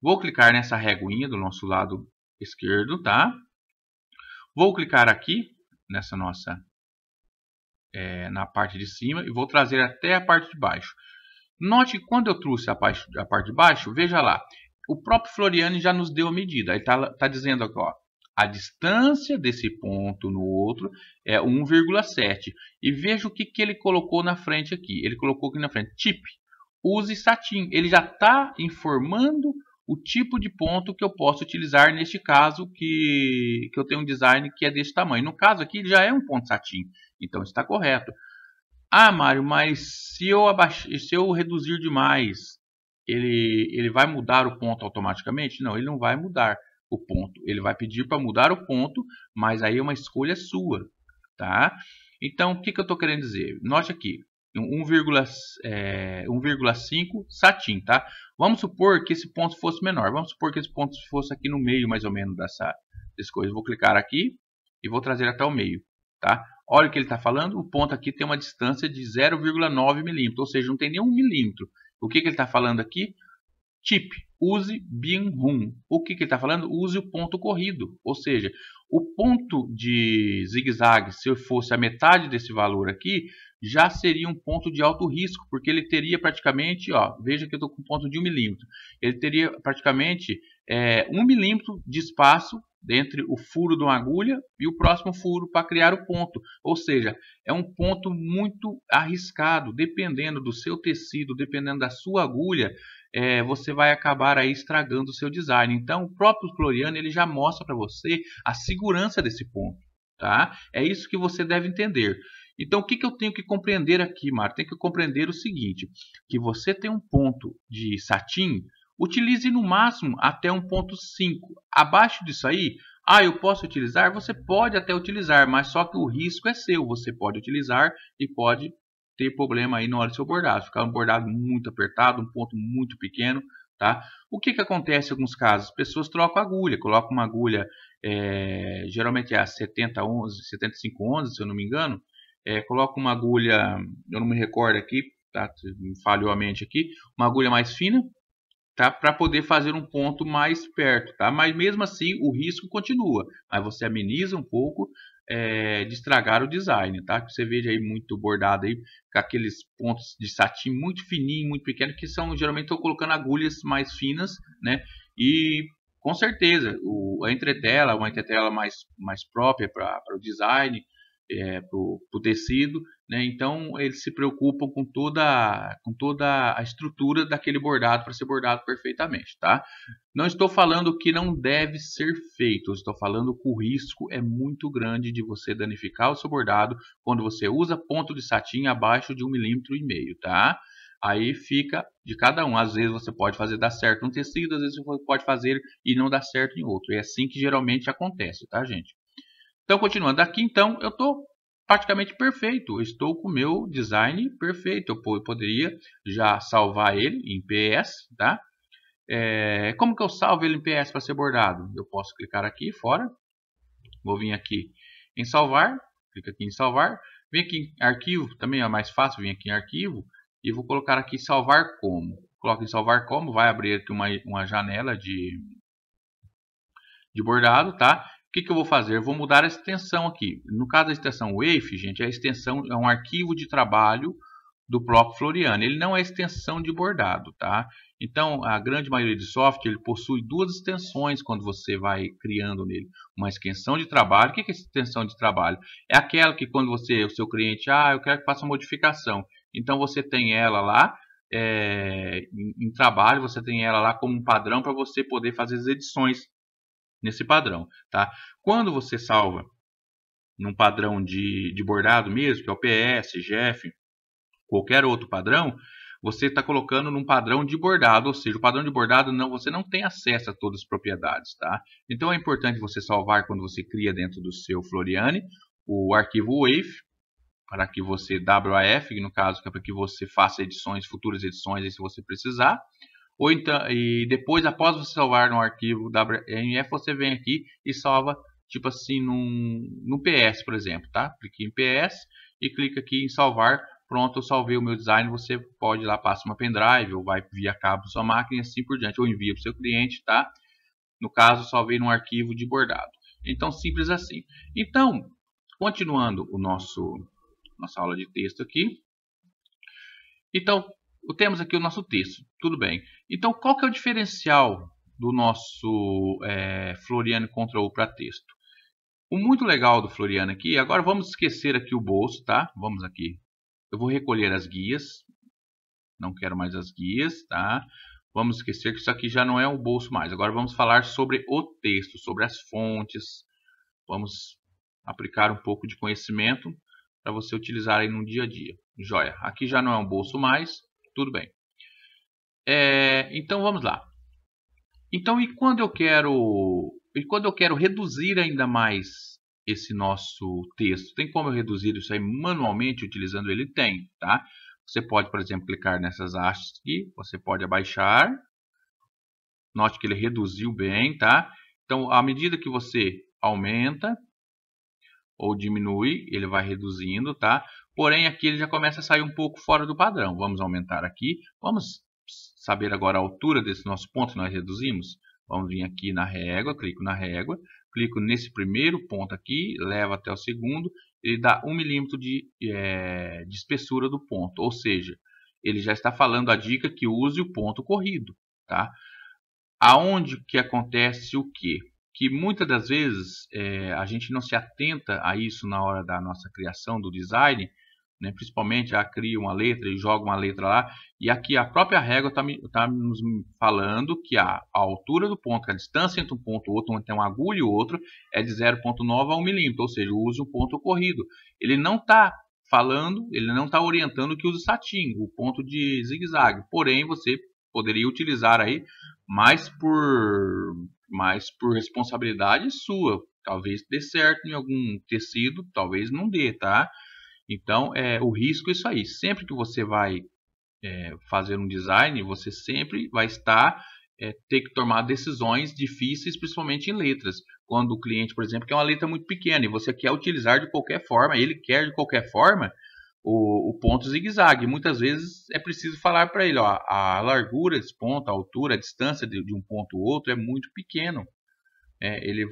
vou clicar nessa reguinha do nosso lado esquerdo, tá? Vou clicar aqui nessa nossa na parte de cima e vou trazer até a parte de baixo. Note que quando eu trouxe a parte de baixo, veja lá, o próprio Floriani já nos deu a medida. Ele está dizendo aqui, ó, a distância desse ponto no outro é 1,7. E veja o que ele colocou na frente aqui. Ele colocou aqui na frente, tip, use satin. Ele já está informando o tipo de ponto que eu posso utilizar neste caso que eu tenho um design que é desse tamanho. No caso aqui, ele já é um ponto satin. Então está correto. Ah, Mário, mas se eu reduzir demais, ele vai mudar o ponto automaticamente? Não, ele não vai mudar o ponto. Ele vai pedir para mudar o ponto, mas aí é uma escolha sua, tá? Então, o que eu estou querendo dizer? Note aqui, 1,5 satin, tá? Vamos supor que esse ponto fosse menor. Vamos supor que esse ponto fosse aqui no meio, mais ou menos, dessa coisa. Vou clicar aqui e vou trazer até o meio, tá? Olha o que ele está falando, o ponto aqui tem uma distância de 0,9 milímetros, ou seja, não tem nenhum milímetro. O que ele está falando aqui? Tip, use bin rum. O que ele está falando? Use o ponto corrido, ou seja, O ponto de zigue-zague, se eu fosse a metade desse valor aqui, já seria um ponto de alto risco, porque ele teria praticamente, ó, veja que eu estou com um ponto de 1 milímetro, ele teria praticamente 1 milímetro de espaço entre o furo de uma agulha e o próximo furo para criar o ponto. Ou seja, é um ponto muito arriscado, dependendo do seu tecido, dependendo da sua agulha, você vai acabar aí estragando o seu design. Então, o próprio Floriani ele já mostra para você a segurança desse ponto. Tá? É isso que você deve entender. Então, o que eu tenho que compreender aqui, Mário? Tem que compreender o seguinte, que você tem um ponto de satin, utilize no máximo até 1.5. Abaixo disso aí, eu posso utilizar? Você pode até utilizar, mas só que o risco é seu. Você pode utilizar e pode ter problema aí na hora do seu bordado. Ficar um bordado muito apertado, um ponto muito pequeno. Tá? O que acontece em alguns casos? As pessoas trocam agulha, colocam uma agulha, geralmente é a 7011, 7511, se eu não me engano. Coloca uma agulha, eu não me recordo aqui, tá? Me falhou a mente aqui, uma agulha mais fina, tá? Para poder fazer um ponto mais perto, tá? Mas mesmo assim o risco continua, mas você ameniza um pouco de estragar o design, tá? Que você veja aí muito bordado aí com aqueles pontos de satim muito fininho, muito pequeno, que são geralmente estou colocando agulhas mais finas, né? E com certeza a entretela, uma entretela mais própria para o design, para o tecido, né? Então eles se preocupam com toda a estrutura daquele bordado para ser bordado perfeitamente, tá? Não estou falando que não deve ser feito, estou falando que o risco é muito grande de você danificar o seu bordado quando você usa ponto de satim abaixo de 1,5 mm, tá? Aí fica de cada um. Às vezes você pode fazer dar certo um tecido, às vezes você pode fazer e não dar certo em outro. É assim que geralmente acontece, tá, gente? Então, continuando aqui, então, eu estou praticamente perfeito. Eu estou com o meu design perfeito. Eu poderia já salvar ele em PS, tá? Como que eu salvo ele em PS para ser bordado? Eu posso clicar aqui fora. Vou vir aqui em salvar. Clica aqui em salvar. Vem aqui em arquivo. Também é mais fácil vir aqui em arquivo. E vou colocar aqui salvar como. Coloco em salvar como. Vai abrir aqui uma janela de bordado, tá? O que eu vou fazer? Eu vou mudar a extensão aqui. No caso da extensão WAV, gente, a extensão é um arquivo de trabalho do próprio Floriani. Ele não é extensão de bordado, tá? Então, a grande maioria de software, ele possui duas extensões quando você vai criando nele. Uma extensão de trabalho. O que é extensão de trabalho? É aquela que quando o seu cliente, eu quero que faça uma modificação. Então, você tem ela lá, em trabalho, você tem ela lá como um padrão para você poder fazer as edições nesse padrão, tá? Quando você salva num padrão de bordado mesmo, que é o PS, GF, qualquer outro padrão, você está colocando num padrão de bordado, ou seja, o padrão de bordado você não tem acesso a todas as propriedades, tá? Então é importante você salvar quando você cria dentro do seu Floriani o arquivo WAV, para que você, WAF, no caso, que é para que você faça edições, futuras edições, se você precisar. Ou então, e depois, após você salvar no arquivo WMF, você vem aqui e salva, tipo assim, no PS, por exemplo, tá? Clique em PS e clica aqui em salvar. Pronto, eu salvei o meu design. Você pode ir lá, passa uma pendrive ou vai via cabo sua máquina e assim por diante. Ou envia para o seu cliente, tá? No caso, salvei num arquivo de bordado. Então, simples assim. Então, continuando nossa aula de texto aqui. Então, temos aqui o nosso texto, tudo bem. Então, qual que é o diferencial do nosso Floriani Ctrl para texto? O muito legal do Floriani aqui, agora vamos esquecer aqui o bolso, tá? Vamos aqui. Eu vou recolher as guias. Não quero mais as guias, tá? Vamos esquecer que isso aqui já não é o bolso mais. Agora vamos falar sobre o texto, sobre as fontes. Vamos aplicar um pouco de conhecimento para você utilizar aí no dia a dia. Joia, aqui já não é um bolso mais, tudo bem. Então vamos lá. Então, e quando eu quero reduzir ainda mais esse nosso texto? Tem como eu reduzir isso aí manualmente utilizando ele? Tem, tá? Você pode, por exemplo, clicar nessas hastes aqui, você pode abaixar. Note que ele reduziu bem, tá? Então, à medida que você aumenta ou diminui, ele vai reduzindo, tá? Porém, aqui ele já começa a sair um pouco fora do padrão. Vamos aumentar aqui. Vamos saber agora a altura desse nosso ponto que nós reduzimos. Vamos vir aqui na régua, clico na régua. clico nesse primeiro ponto aqui, levo até o segundo, ele dá 1 milímetro de espessura do ponto, ou seja, ele já está falando a dica que use o ponto corrido, tá? Aonde que acontece o quê? Que muitas das vezes a gente não se atenta a isso na hora da nossa criação do design, né? Principalmente cria uma letra e joga uma letra lá, e aqui a própria régua tá nos falando que a altura do ponto, a distância entre um ponto e outro, onde tem uma agulha e o outro, é de 0,9 a 1 milímetro, ou seja, use o ponto corrido. Ele não está falando, ele não está orientando que use satin, o ponto de zigue-zague, porém você poderia utilizar aí mais por responsabilidade sua. Talvez dê certo em algum tecido, talvez não dê, tá? Então, o risco é isso aí. Sempre que você vai fazer um design, você sempre vai ter que tomar decisões difíceis, principalmente em letras. Quando o cliente, por exemplo, quer uma letra muito pequena e você quer utilizar de qualquer forma, ele quer de qualquer forma o ponto zigue-zague. Muitas vezes é preciso falar para ele, ó, a largura desse ponto, a altura, a distância de um ponto ao outro é muito pequeno. Ele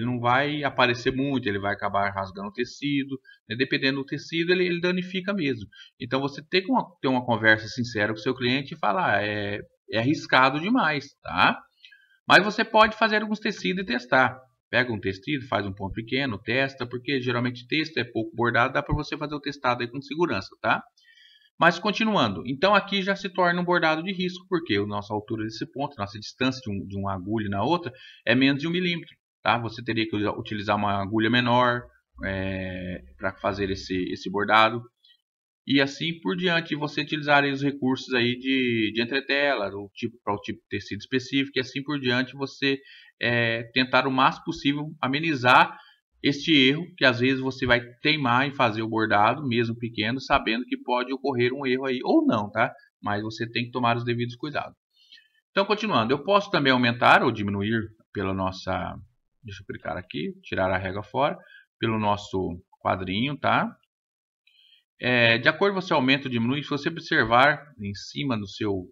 não vai aparecer muito, ele vai acabar rasgando o tecido, né? Dependendo do tecido, ele danifica mesmo. Então você tem que ter uma conversa sincera com o seu cliente e falar, é arriscado demais, tá? Mas você pode fazer alguns tecidos e testar. Pega um tecido, faz um ponto pequeno, testa, porque geralmente texto é pouco bordado, dá para você fazer o testado aí com segurança, tá? Mas continuando, então aqui já se torna um bordado de risco, porque a nossa altura desse ponto, nossa distância de uma agulha na outra é menos de 1 milímetro, tá? Você teria que utilizar uma agulha menor para fazer esse bordado. E assim por diante, você utilizar os recursos aí de entretela, para o tipo de tecido específico, e assim por diante, você tentar o máximo possível amenizar este erro, que às vezes você vai teimar em fazer o bordado, mesmo pequeno, sabendo que pode ocorrer um erro aí, ou não, tá? Mas você tem que tomar os devidos cuidados. Então, continuando, eu posso também aumentar ou diminuir pela nossa... Deixa eu clicar aqui, tirar a régua fora, pelo nosso quadrinho, tá? De acordo com o seu aumento ou diminui, se você observar em cima no seu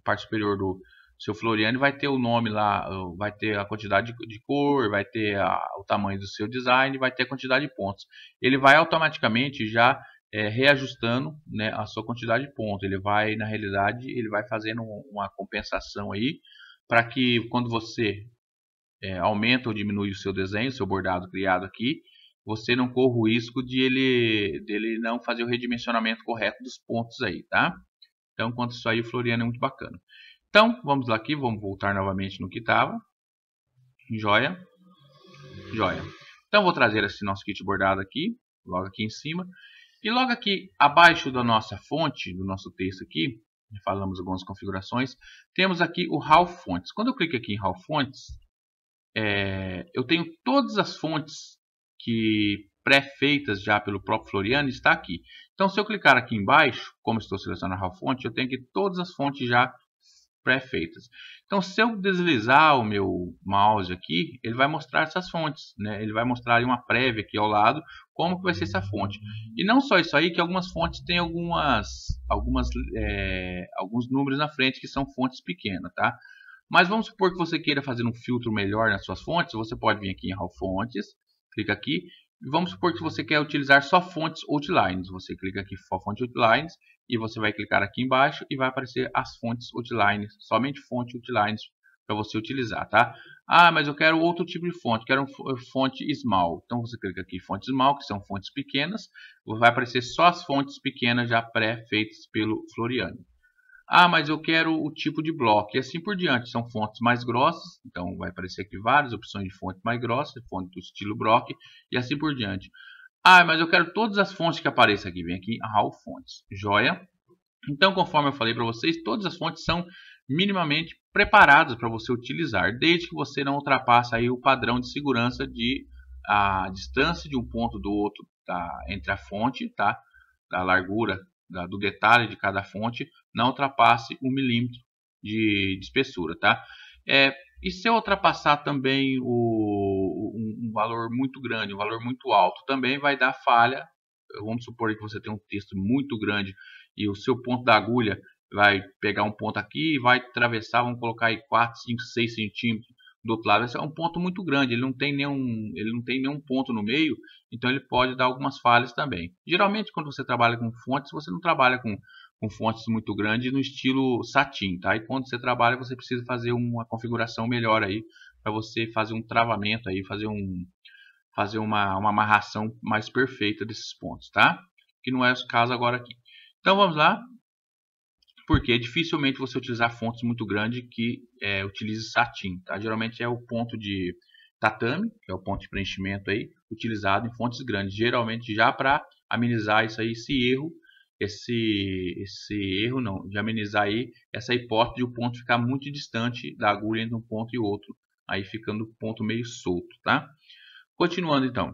parte superior do seu Floriane, vai ter o nome lá, vai ter a quantidade de cor, vai ter o tamanho do seu design, vai ter a quantidade de pontos. Ele vai automaticamente já reajustando, né, a sua quantidade de pontos. Ele vai, na realidade, ele vai fazendo uma compensação aí, para que quando você aumenta ou diminui o seu desenho, o seu bordado criado aqui, você não corra o risco dele não fazer o redimensionamento correto dos pontos aí, tá? Então, quanto isso aí, o Floriano é muito bacana. Então, vamos lá aqui, vamos voltar novamente no que estava. Joia. Joia. Então, vou trazer esse nosso kit bordado aqui, logo aqui em cima. E logo aqui abaixo da nossa fonte, do nosso texto aqui, falamos algumas configurações, temos aqui o Raw Fonts. Quando eu clico aqui em Raw Fonts, eu tenho todas as fontes que pré-feitas já pelo próprio Floriano, está aqui. Então, se eu clicar aqui embaixo, como estou selecionando a fonte, eu tenho aqui todas as fontes já pré-feitas. Então, se eu deslizar o meu mouse aqui, ele vai mostrar essas fontes, né? Ele vai mostrar uma prévia aqui ao lado, como que vai ser essa fonte. E não só isso aí, que algumas fontes têm alguns números na frente que são fontes pequenas, tá? Mas vamos supor que você queira fazer um filtro melhor nas suas fontes, você pode vir aqui em Raw Fontes, clica aqui, e vamos supor que você quer utilizar só fontes outlines. Você clica aqui em fonte outlines e você vai clicar aqui embaixo e vai aparecer as fontes outlines, somente fonte outlines para você utilizar, tá? Ah, mas eu quero outro tipo de fonte, quero fonte small. Então você clica aqui em fonte small, que são fontes pequenas, vai aparecer só as fontes pequenas já pré-feitas pelo Floriano. Ah, mas eu quero o tipo de bloco e assim por diante. São fontes mais grossas, então vai aparecer aqui várias opções de fonte mais grossa, fonte do estilo block e assim por diante. Ah, mas eu quero todas as fontes que apareçam aqui. Vem aqui em Raw Fontes. Joia? Então, conforme eu falei para vocês, todas as fontes são minimamente preparadas para você utilizar, desde que você não ultrapasse aí o padrão de segurança de a distância de um ponto do outro, tá, entre a fonte, tá, da largura do detalhe de cada fonte, não ultrapasse 1 milímetro de espessura, tá? E se eu ultrapassar também um valor muito grande, um valor muito alto, também vai dar falha. Vamos supor que você tem um texto muito grande e o seu ponto da agulha vai pegar um ponto aqui e vai atravessar, vamos colocar aí 4, 5, 6 centímetros do outro lado é um ponto muito grande, ele não tem nenhum ponto no meio, então ele pode dar algumas falhas também. Geralmente quando você trabalha com fontes, você não trabalha com fontes muito grandes no estilo satin, tá? E quando você trabalha, você precisa fazer uma configuração melhor aí, para você fazer um travamento aí, fazer uma amarração mais perfeita desses pontos, tá? Que não é o caso agora aqui. Então vamos lá, porque dificilmente você utilizar fontes muito grandes que utilize satin, tá? Geralmente é o ponto de tatame, que é o ponto de preenchimento aí, utilizado em fontes grandes, geralmente já para amenizar isso aí, esse erro não, de amenizar aí essa hipótese de o ponto ficar muito distante da agulha entre um ponto e outro, aí ficando o ponto meio solto, tá? Continuando então,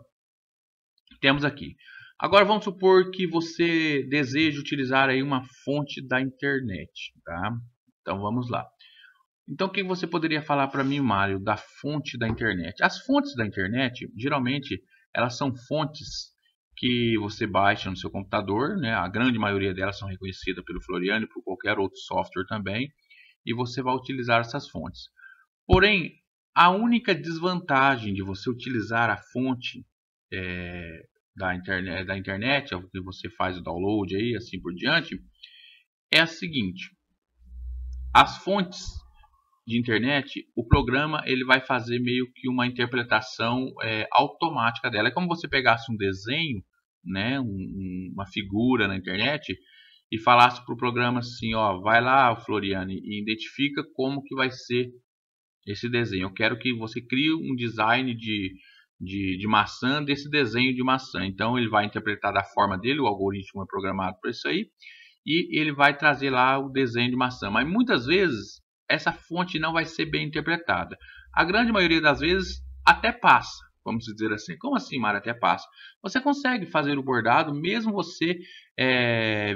temos aqui. Agora vamos supor que você deseja utilizar aí uma fonte da internet, tá? Então vamos lá. Então o que você poderia falar para mim, Mário, da fonte da internet? As fontes da internet, geralmente, elas são fontes que você baixa no seu computador, né? A grande maioria delas são reconhecidas pelo Floriani e por qualquer outro software também, e você vai utilizar essas fontes. Porém, a única desvantagem de você utilizar a fonte da internet, que você faz o download aí, assim por diante, é a seguinte: as fontes de internet, o programa ele vai fazer meio que uma interpretação automática dela. É como você pegasse um desenho, né, uma figura na internet e falasse para o programa assim, ó, vai lá, Floriane, e identifica como que vai ser esse desenho. Eu quero que você crie um design de maçã desse desenho de maçã. Então ele vai interpretar da forma dele, o algoritmo é programado para isso aí, e ele vai trazer lá o desenho de maçã. Mas muitas vezes essa fonte não vai ser bem interpretada. A grande maioria das vezes até passa, vamos dizer assim. Como assim, Mara, até passa? Você consegue fazer o bordado mesmo você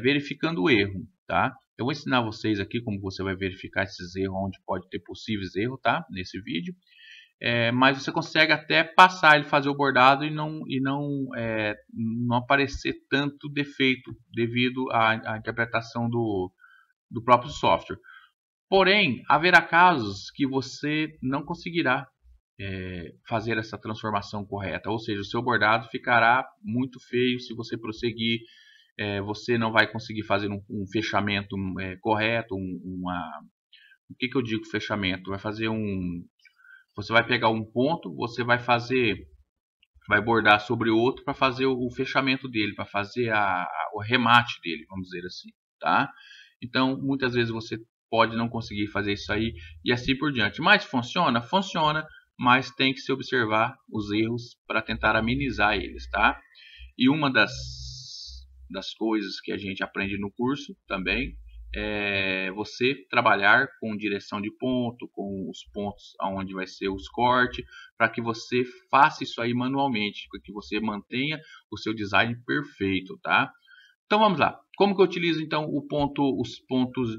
verificando o erro, tá? Eu vou ensinar vocês aqui como você vai verificar esses erros, onde pode ter possíveis erros, tá? Nesse vídeo. Mas você consegue até passar ele fazer o bordado e não aparecer tanto defeito devido à interpretação do próprio software. Porém, haverá casos que você não conseguirá fazer essa transformação correta, ou seja, o seu bordado ficará muito feio se você prosseguir. Você não vai conseguir fazer um fechamento correto, o que eu digo fechamento? Você vai pegar um ponto, você vai bordar sobre o outro para fazer o fechamento dele, para fazer o remate dele, vamos dizer assim, tá? Então, muitas vezes você pode não conseguir fazer isso aí e assim por diante. Mas funciona? Funciona, mas tem que se observar os erros para tentar amenizar eles, tá? E uma das coisas que a gente aprende no curso também é você trabalhar com direção de ponto, com os pontos aonde vai ser os cortes, para que você faça isso aí manualmente, para que você mantenha o seu design perfeito, tá? Então vamos lá. Como que eu utilizo então os pontos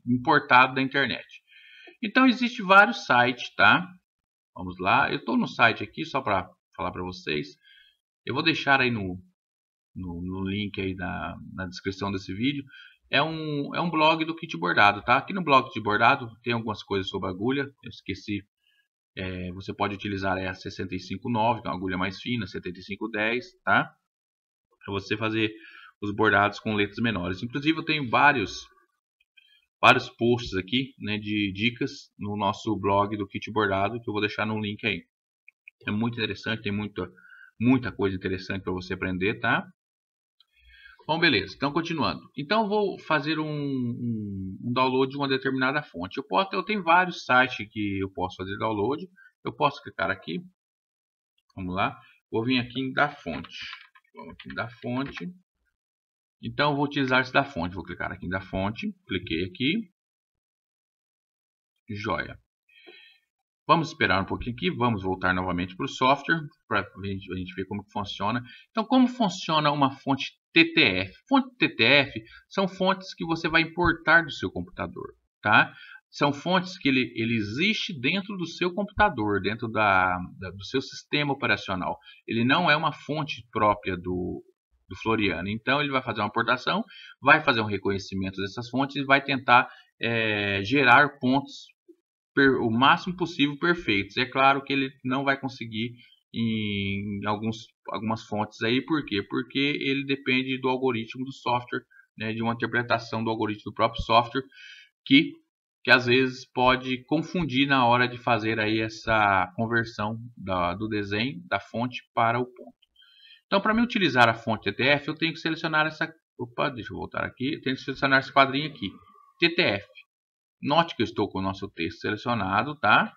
importado da internet? Então existe vários sites, tá? Vamos lá. Eu estou no site aqui só para falar para vocês. Eu vou deixar aí no link aí na descrição desse vídeo. É um blog do kit bordado, tá? Aqui no blog de bordado tem algumas coisas sobre agulha. Eu esqueci. Você pode utilizar a 65,9, que é uma agulha mais fina, 75,10, tá? Para você fazer os bordados com letras menores. Inclusive eu tenho vários posts aqui, né, de dicas no nosso blog do kit bordado, que eu vou deixar no link aí. É muito interessante, tem muita coisa interessante para você aprender, tá? Bom, beleza. Então, continuando. Então, eu vou fazer um download de uma determinada fonte. Eu tenho vários sites que eu posso fazer download. Eu posso clicar aqui. Vamos lá. Vou vir aqui em da fonte. Vamos aqui em da fonte. Então, eu vou utilizar esse da fonte. Vou clicar aqui em da fonte. Cliquei aqui. Joia. Vamos esperar um pouquinho aqui, vamos voltar novamente para o software, para a gente ver como que funciona. Então, como funciona uma fonte TTF? Fonte TTF são fontes que você vai importar do seu computador, tá? São fontes que ele existe dentro do seu computador, dentro do seu sistema operacional. Ele não é uma fonte própria do do Floriani. Então ele vai fazer uma aportação, vai fazer um reconhecimento dessas fontes e vai tentar gerar pontos o máximo possível perfeitos. É claro que ele não vai conseguir em algumas fontes aí, por quê? Porque ele depende do algoritmo do software, né, de uma interpretação do algoritmo do próprio software que às vezes pode confundir na hora de fazer aí essa conversão do desenho da fonte para o ponto. Então, para mim utilizar a fonte TTF, eu tenho que selecionar essa... Opa, deixa eu voltar aqui. Eu tenho que selecionar esse quadrinho aqui, TTF. Note que eu estou com o nosso texto selecionado, tá?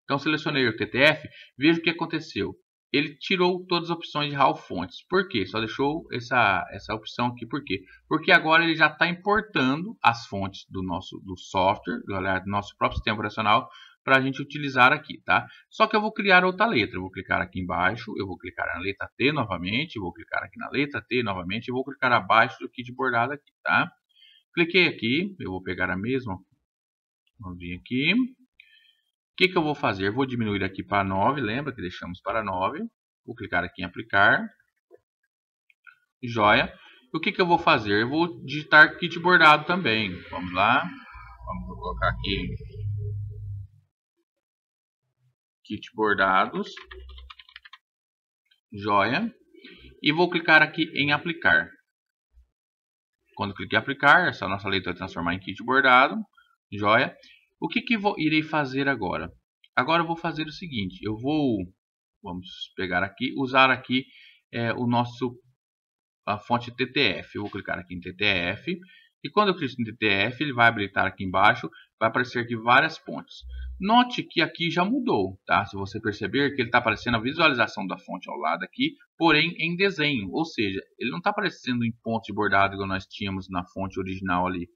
Então, selecionei o TTF, veja o que aconteceu. Ele tirou todas as opções de RAW fontes. Por quê? Só deixou essa opção aqui. Por quê? Porque agora ele já está importando as fontes do software, do nosso próprio sistema operacional, para a gente utilizar aqui, tá? Só que eu vou criar outra letra. Eu vou clicar aqui embaixo, eu vou clicar na letra T novamente, vou clicar aqui na letra T novamente, e vou clicar abaixo do kit bordado aqui, tá? Cliquei aqui, eu vou pegar a mesma. Vamos vir aqui. O que eu vou fazer? Eu vou diminuir aqui para 9, lembra que deixamos para 9. Vou clicar aqui em aplicar. Joia. O que eu vou fazer? Eu vou digitar kit bordado também. Vamos lá. Vamos colocar aqui kit bordados. Joia. E vou clicar aqui em aplicar. Quando cliquei em aplicar, essa nossa letra vai transformar em kit bordado. Joia. O que irei fazer agora? Agora eu vou fazer o seguinte, vamos pegar aqui, usar aqui a fonte TTF. Eu vou clicar aqui em TTF, e quando eu clico em TTF, ele vai habilitar aqui embaixo, vai aparecer aqui várias fontes. Note que aqui já mudou, tá? Se você perceber que ele está aparecendo a visualização da fonte ao lado aqui, porém em desenho, ou seja, ele não está aparecendo em pontos de bordado igual nós tínhamos na fonte original ali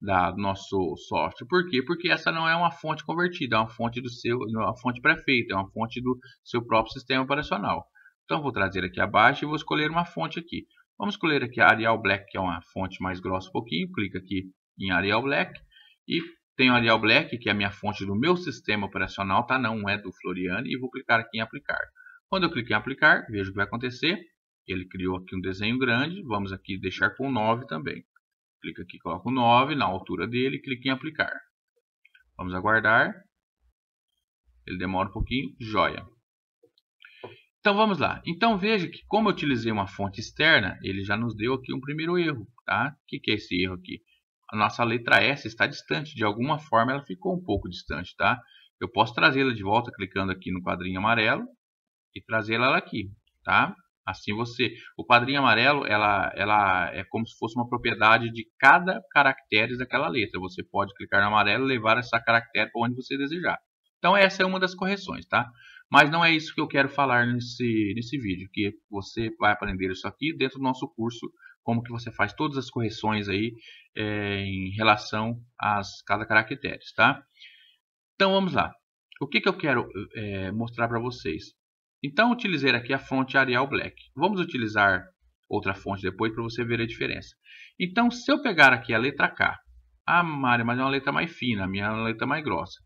do nosso software. Por quê? Porque essa não é uma fonte convertida, é uma fonte uma fonte pré-feita, é uma fonte do seu próprio sistema operacional. Então vou trazer aqui abaixo e vou escolher uma fonte aqui. Vamos escolher aqui a Arial Black, que é uma fonte mais grossa um pouquinho. Clica aqui em Arial Black e tenho a Arial Black, que é a minha fonte do meu sistema operacional, tá? Não é do Floriani, e vou clicar aqui em aplicar. Quando eu clicar em aplicar, veja o que vai acontecer. Ele criou aqui um desenho grande, vamos aqui deixar com 9 também. Clica aqui, coloca o 9 na altura dele e clica em aplicar. Vamos aguardar. Ele demora um pouquinho. Joia. Então vamos lá. Então veja que como eu utilizei uma fonte externa, ele já nos deu aqui um primeiro erro, tá? O que é esse erro aqui? A nossa letra S está distante. De alguma forma ela ficou um pouco distante, tá? Eu posso trazê-la de volta clicando aqui no quadrinho amarelo e trazê-la aqui, tá? Assim o quadrinho amarelo, ela é como se fosse uma propriedade de cada caractere daquela letra. Você pode clicar no amarelo e levar essa caractere para onde você desejar. Então essa é uma das correções, tá? Mas não é isso que eu quero falar nesse vídeo, que você vai aprender isso aqui dentro do nosso curso, como que você faz todas as correções aí em relação a cada caractere, tá? Então vamos lá. O que eu quero mostrar para vocês? Então, utilizei aqui a fonte Arial Black. Vamos utilizar outra fonte depois para você ver a diferença. Então, se eu pegar aqui a letra K. Ah, Mário, mas é uma letra mais fina, a minha é uma letra mais grossa.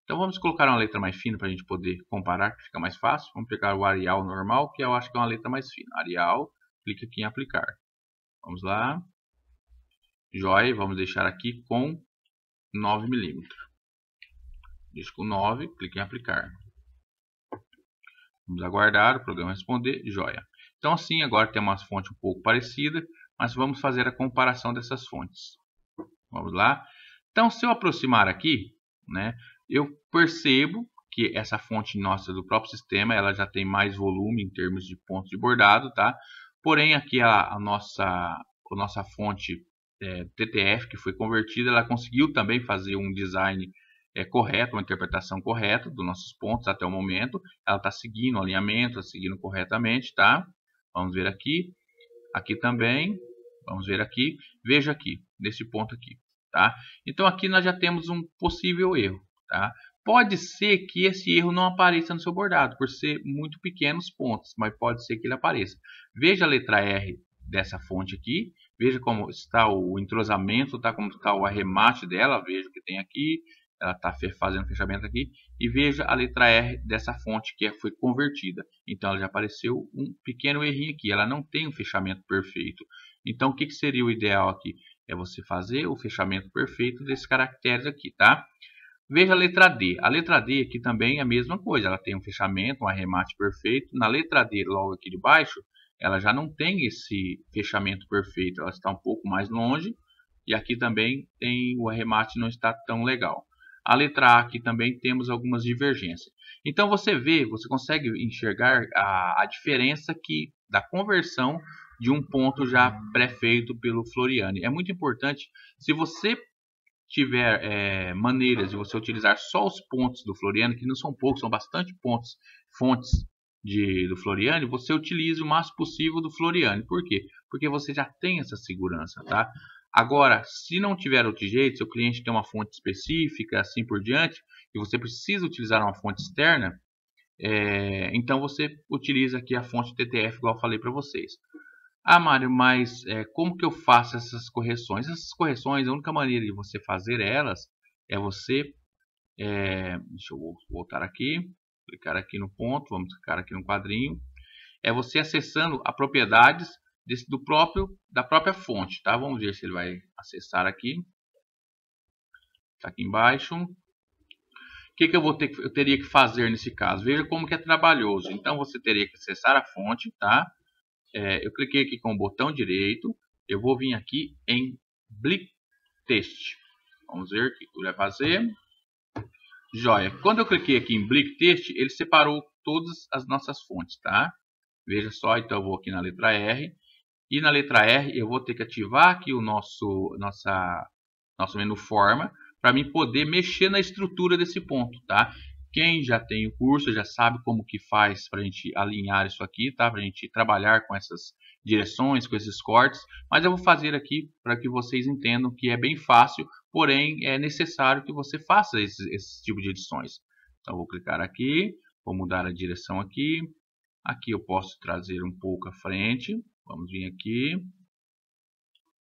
Então, vamos colocar uma letra mais fina para a gente poder comparar, que fica mais fácil. Vamos pegar o Arial normal, que eu acho que é uma letra mais fina. Arial, clique aqui em aplicar. Vamos lá. Joia, vamos deixar aqui com 9 mm. Deixo com 9, clique em aplicar. Vamos aguardar o programa responder. Joia. Então assim, agora tem uma fonte um pouco parecida, mas vamos fazer a comparação dessas fontes. Vamos lá. Então se eu aproximar aqui, né, eu percebo que essa fonte nossa do próprio sistema, ela já tem mais volume em termos de pontos de bordado, tá? Porém aqui a nossa fonte TTF que foi convertida, ela conseguiu também fazer um design correto, uma interpretação correta dos nossos pontos até o momento. Ela está seguindo o alinhamento, está seguindo corretamente, tá? Vamos ver aqui. Aqui também. Vamos ver aqui. Veja aqui, nesse ponto aqui, tá? Então aqui nós já temos um possível erro, tá? Pode ser que esse erro não apareça no seu bordado, por ser muito pequenos pontos, mas pode ser que ele apareça. Veja a letra R dessa fonte aqui. Veja como está o entrosamento, tá? Como está o arremate dela. Veja o que tem aqui. ela está fazendo fechamento aqui, e veja a letra R dessa fonte que foi convertida. Então ela já apareceu um pequeno errinho aqui, ela não tem um fechamento perfeito. Então o que seria o ideal aqui? É você fazer o fechamento perfeito desses caracteres aqui, tá? Veja a letra D. A letra D aqui também é a mesma coisa, ela tem um fechamento, um arremate perfeito. Na letra D, logo aqui de baixo, ela já não tem esse fechamento perfeito, ela está um pouco mais longe. E aqui também tem o arremate não está tão legal. A letra A aqui também temos algumas divergências. Então você vê, você consegue enxergar a diferença aqui da conversão de um ponto já pré-feito pelo Floriani. É muito importante, se você tiver maneiras de você utilizar só os pontos do Floriani, que não são poucos, são bastante fontes do Floriani, você utilize o máximo possível do Floriani. Por quê? Porque você já tem essa segurança, tá? Agora, se não tiver outro jeito, seu cliente tem uma fonte específica, assim por diante, e você precisa utilizar uma fonte externa, então você utiliza aqui a fonte TTF, igual eu falei para vocês. Ah, Mário, mas como que eu faço essas correções? Essas correções, a única maneira de você fazer elas é você... deixa eu voltar aqui, clicar aqui no ponto, vamos clicar aqui no quadrinho. É você acessando as propriedades da própria fonte, tá? Vamos ver se ele vai acessar aqui. Está aqui embaixo. O que eu teria que fazer nesse caso? Veja como que é trabalhoso. Então você teria que acessar a fonte, tá? Eu cliquei aqui com o botão direito. Eu vou vir aqui em Blick Test. Vamos ver o que ele vai fazer. Joia. Quando eu cliquei aqui em Blick Test, ele separou todas as nossas fontes, tá? Veja só, então eu vou aqui na letra R. E na letra R eu vou ter que ativar aqui o nosso menu forma para mim poder mexer na estrutura desse ponto, tá? Quem já tem o curso já sabe como que faz para a gente alinhar isso aqui, tá? Para a gente trabalhar com essas direções, com esses cortes. Mas eu vou fazer aqui para que vocês entendam que é bem fácil, porém é necessário que você faça esse tipo de edições. Então eu vou clicar aqui, vou mudar a direção aqui. Aqui eu posso trazer um pouco à frente. Vamos vir aqui.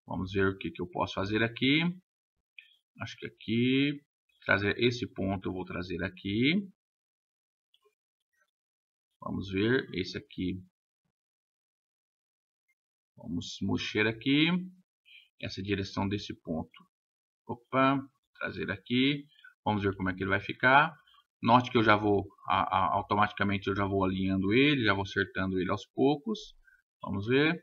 Vamos ver o que eu posso fazer aqui. Acho que aqui, trazer esse ponto eu vou trazer aqui. Vamos ver esse aqui. Vamos mexer aqui. Essa direção desse ponto. Opa, trazer aqui. Vamos ver como é que ele vai ficar. Note que eu já vou, automaticamente eu já vou alinhando ele, já vou acertando ele aos poucos. Vamos ver.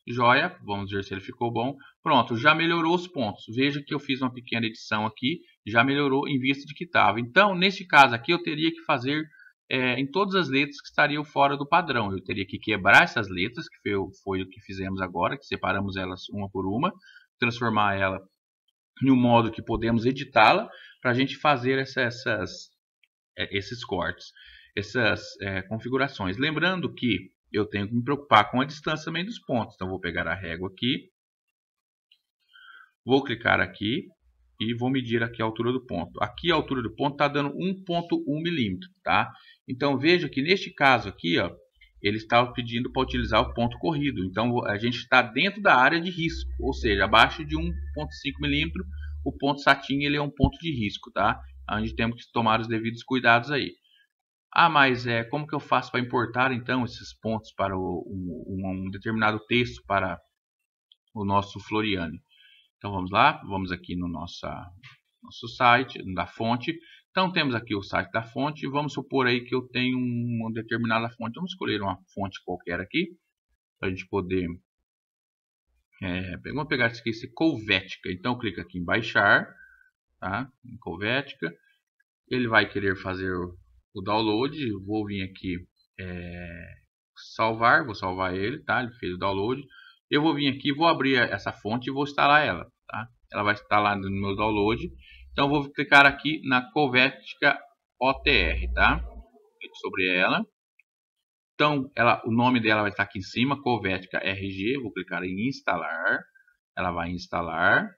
Joia, vamos ver se ele ficou bom. Pronto, já melhorou os pontos. Veja que eu fiz uma pequena edição aqui, já melhorou em vista de que estava. Então, nesse caso aqui, eu teria que fazer em todas as letras que estariam fora do padrão. Eu teria que quebrar essas letras, que foi o que fizemos agora, que separamos elas uma por uma, transformar ela em um modo que podemos editá-la, para a gente fazer esses cortes, essas configurações. Lembrando que eu tenho que me preocupar com a distância também dos pontos. Então, vou pegar a régua aqui, vou clicar aqui e vou medir aqui a altura do ponto. Aqui a altura do ponto está dando 1,1 milímetro, tá? Então, veja que neste caso aqui, ó, ele estava pedindo para utilizar o ponto corrido. Então, a gente está dentro da área de risco, ou seja, abaixo de 1,5 milímetro, o ponto satin ele é um ponto de risco, tá? Onde temos que tomar os devidos cuidados aí. Ah, mas como que eu faço para importar então esses pontos para um determinado texto para o nosso Floriani? Então vamos lá, vamos aqui no nosso site, da fonte. Então temos aqui o site da fonte. Vamos supor aí que eu tenho uma determinada fonte. Vamos escolher uma fonte qualquer aqui, para a gente poder... vamos pegar esse Helvética. Então clica aqui em baixar, tá? Em Helvética. Ele vai querer fazer o download, vou vir aqui salvar, vou salvar ele, tá? Ele fez o download. Eu vou vir aqui, vou abrir essa fonte e vou instalar ela, tá? Ela vai estar lá no meu download. Então vou clicar aqui na Helvética OTR, tá? Clique sobre ela. Então o nome dela vai estar aqui em cima, Helvética RG. Vou clicar em instalar. Ela vai instalar.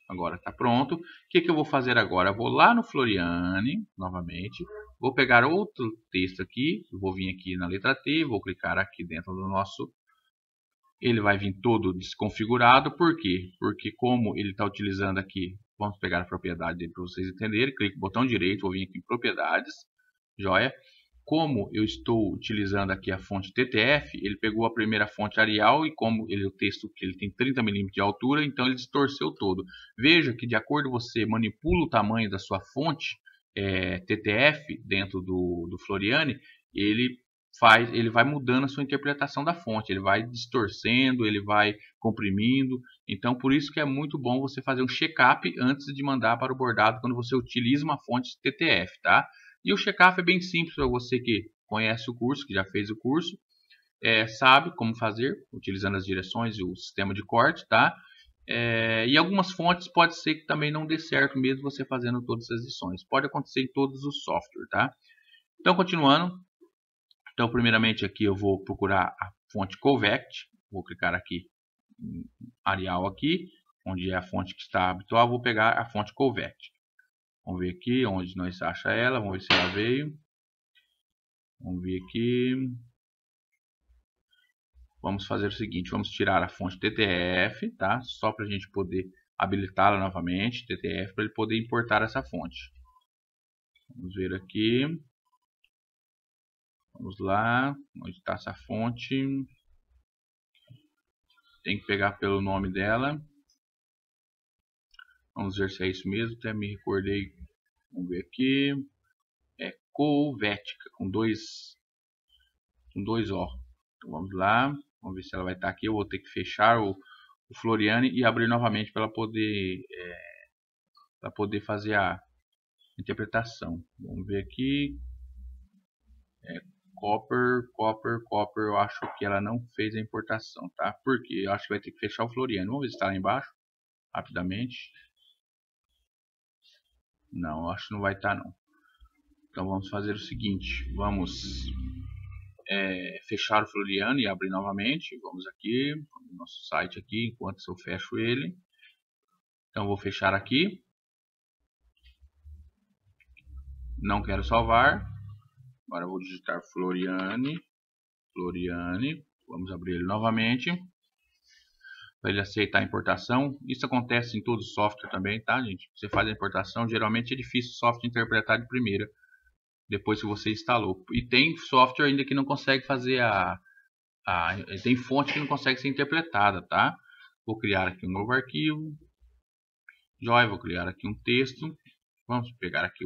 Agora está pronto. O que eu vou fazer agora? Eu vou lá no Floriani, novamente. Vou pegar outro texto aqui. Vou vir aqui na letra T. Vou clicar aqui dentro do nosso ele vai vir todo desconfigurado. Por quê? Porque como ele está utilizando aqui, vamos pegar a propriedade dele para vocês entenderem. Clique no botão direito, vou vir aqui em propriedades, joia. Como eu estou utilizando aqui a fonte TTF, ele pegou a primeira fonte Arial e como o texto que ele tem 30 mm de altura, então ele distorceu todo. Veja que de acordo com você manipula o tamanho da sua fonte TTF dentro do Floriani, ele vai mudando a sua interpretação da fonte, ele vai distorcendo, ele vai comprimindo. Então por isso que é muito bom você fazer um check-up antes de mandar para o bordado quando você utiliza uma fonte TTF, tá? E o check-up é bem simples para você que conhece o curso, que já fez o curso, sabe como fazer, utilizando as direções e o sistema de corte, tá? E algumas fontes pode ser que também não dê certo mesmo você fazendo todas as edições. Pode acontecer em todos os softwares, tá? Então, continuando. Então, primeiramente aqui eu vou procurar a fonte Covect. Vou clicar aqui em Arial aqui, onde é a fonte que está habitual. Vou pegar a fonte Covect. Vamos ver aqui onde nós achamos ela. Vamos ver se ela veio. Vamos ver aqui. Vamos fazer o seguinte. Vamos tirar a fonte TTF, tá? Só para a gente poder habilitá-la novamente. TTF para ele poder importar essa fonte. Vamos ver aqui. Vamos lá. Onde está essa fonte? Tem que pegar pelo nome dela. Vamos ver se é isso mesmo. Até me recordei. Vamos ver aqui. É Covética, com dois O. Então vamos lá. Vamos ver se ela vai estar aqui. Eu vou ter que fechar o Floriani e abrir novamente para poder fazer a interpretação. Vamos ver aqui. Copper. Eu acho que ela não fez a importação, tá? Porque eu acho que vai ter que fechar o Floriani. Vamos ver se está lá embaixo. Rapidamente. Não, eu acho que não vai estar não. Então vamos fazer o seguinte. Vamos fechar o Floriani e abrir novamente. Vamos aqui no nosso site aqui, enquanto eu fecho ele. Então vou fechar aqui. Não quero salvar. Agora eu vou digitar Floriani. Vamos abrir ele novamente. Para ele aceitar a importação. Isso acontece em todo o software também, tá, gente? Você faz a importação, geralmente é difícil o software interpretar de primeira, depois que você instalou. E tem software ainda que não consegue fazer tem fonte que não consegue ser interpretada, tá? Vou criar aqui um novo arquivo. Joia, vou criar aqui um texto. Vamos pegar aqui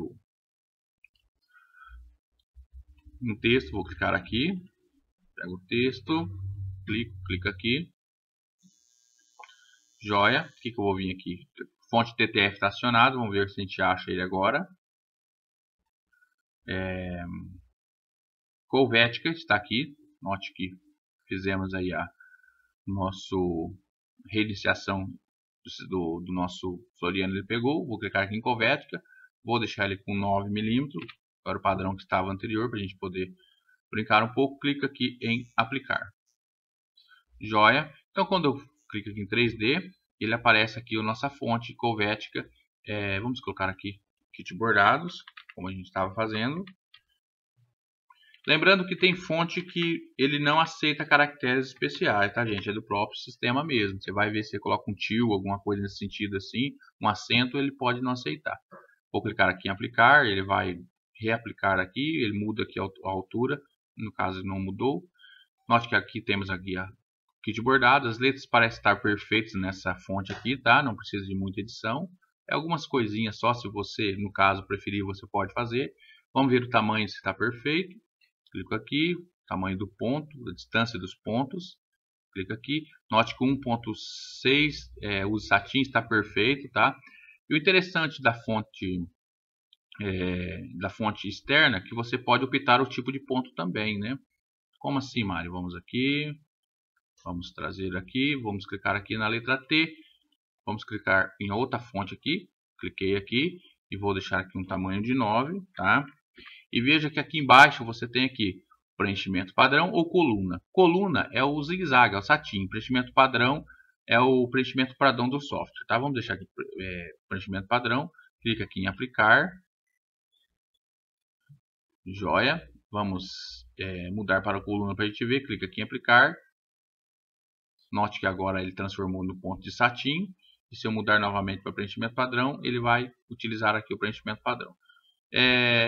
um texto, vou clicar aqui. Pego o texto, clico aqui. Joia, o que eu vou vir aqui? Fonte TTF está acionado, vamos ver se a gente acha ele agora. Covética está aqui. Note que fizemos aí a nosso reiniciação do nosso Floriani, ele pegou. Vou clicar aqui em Covética, vou deixar ele com 9 mm, para o padrão que estava anterior, para a gente poder brincar um pouco. Clica aqui em aplicar. Joia. Então quando eu clico aqui em 3D, ele aparece aqui a nossa fonte Covética. Vamos colocar aqui kit bordados, como a gente estava fazendo. Lembrando que tem fonte que ele não aceita caracteres especiais, tá, gente? É do próprio sistema mesmo. Você vai ver se você coloca um tio, alguma coisa nesse sentido assim, um acento, ele pode não aceitar. Vou clicar aqui em aplicar, ele vai reaplicar aqui, ele muda aqui a altura, no caso não mudou. Note que aqui temos aqui a kit bordado, as letras parecem estar perfeitas nessa fonte aqui, tá? Não precisa de muita edição. Algumas coisinhas só, se você, no caso, preferir, você pode fazer. Vamos ver o tamanho se está perfeito. Clico aqui, tamanho do ponto, a distância dos pontos. Clico aqui. Note que 1.6, o satin está perfeito, tá? E o interessante da fonte externa é que você pode optar o tipo de ponto também, né? Como assim, Mário? Vamos aqui. Vamos trazer aqui. Vamos clicar aqui na letra T. Vamos clicar em outra fonte aqui. Cliquei aqui e vou deixar aqui um tamanho de 9, tá? E veja que aqui embaixo você tem aqui preenchimento padrão ou coluna. Coluna é o zigue-zague, é o satin. Preenchimento padrão é o preenchimento padrão do software. Tá? Vamos deixar aqui preenchimento padrão. Clica aqui em aplicar. Joia. Vamos mudar para a coluna para a gente ver. Clica aqui em aplicar. Note que agora ele transformou no ponto de satin. E se eu mudar novamente para preenchimento padrão, ele vai utilizar aqui o preenchimento padrão.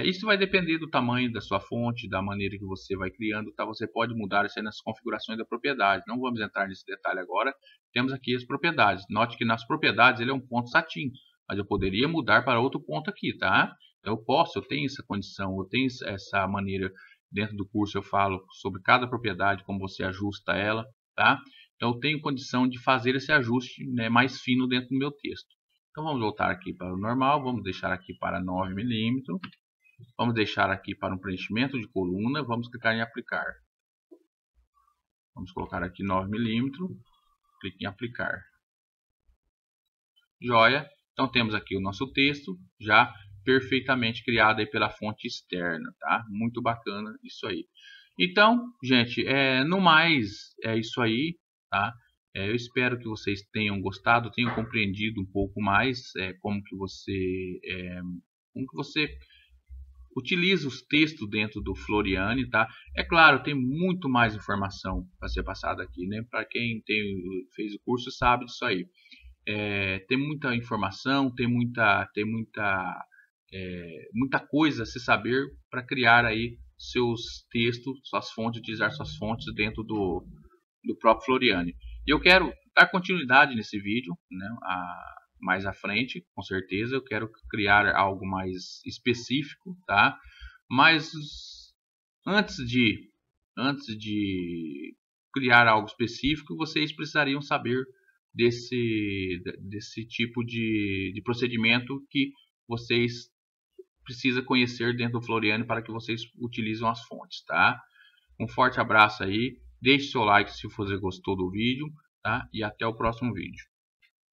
Isso vai depender do tamanho da sua fonte, da maneira que você vai criando, tá? Você pode mudar isso aí nas configurações da propriedade. Não vamos entrar nesse detalhe agora. Temos aqui as propriedades. Note que nas propriedades ele é um ponto satin, mas eu poderia mudar para outro ponto aqui, tá? Então eu tenho essa condição, eu tenho essa maneira. Dentro do curso eu falo sobre cada propriedade, como você ajusta ela, tá? Então eu tenho condição de fazer esse ajuste, né, mais fino dentro do meu texto. Então vamos voltar aqui para o normal, vamos deixar aqui para 9 mm, vamos deixar aqui para um preenchimento de coluna, vamos clicar em aplicar. Vamos colocar aqui 9 mm, clique em aplicar. Joia, então temos aqui o nosso texto já perfeitamente criado aí pela fonte externa, tá? Muito bacana isso aí. Então, gente, no mais é isso aí, tá? Eu espero que vocês tenham gostado, tenham compreendido um pouco mais como que você utiliza os textos dentro do Floriani, tá? É claro, tem muito mais informação para ser passada aqui, né? Para quem fez o curso sabe disso aí. Tem muita informação, tem muita coisa a se saber para criar aí seus textos, suas fontes, utilizar suas fontes dentro do próprio Floriani. E eu quero dar continuidade nesse vídeo, né, mais à frente, com certeza. Eu quero criar algo mais específico, tá? Mas antes de criar algo específico, vocês precisariam saber desse tipo de procedimento que vocês precisam conhecer dentro do Floriani para que vocês utilizem as fontes, tá? Um forte abraço aí. Deixe seu like se você gostou do vídeo, tá? E até o próximo vídeo.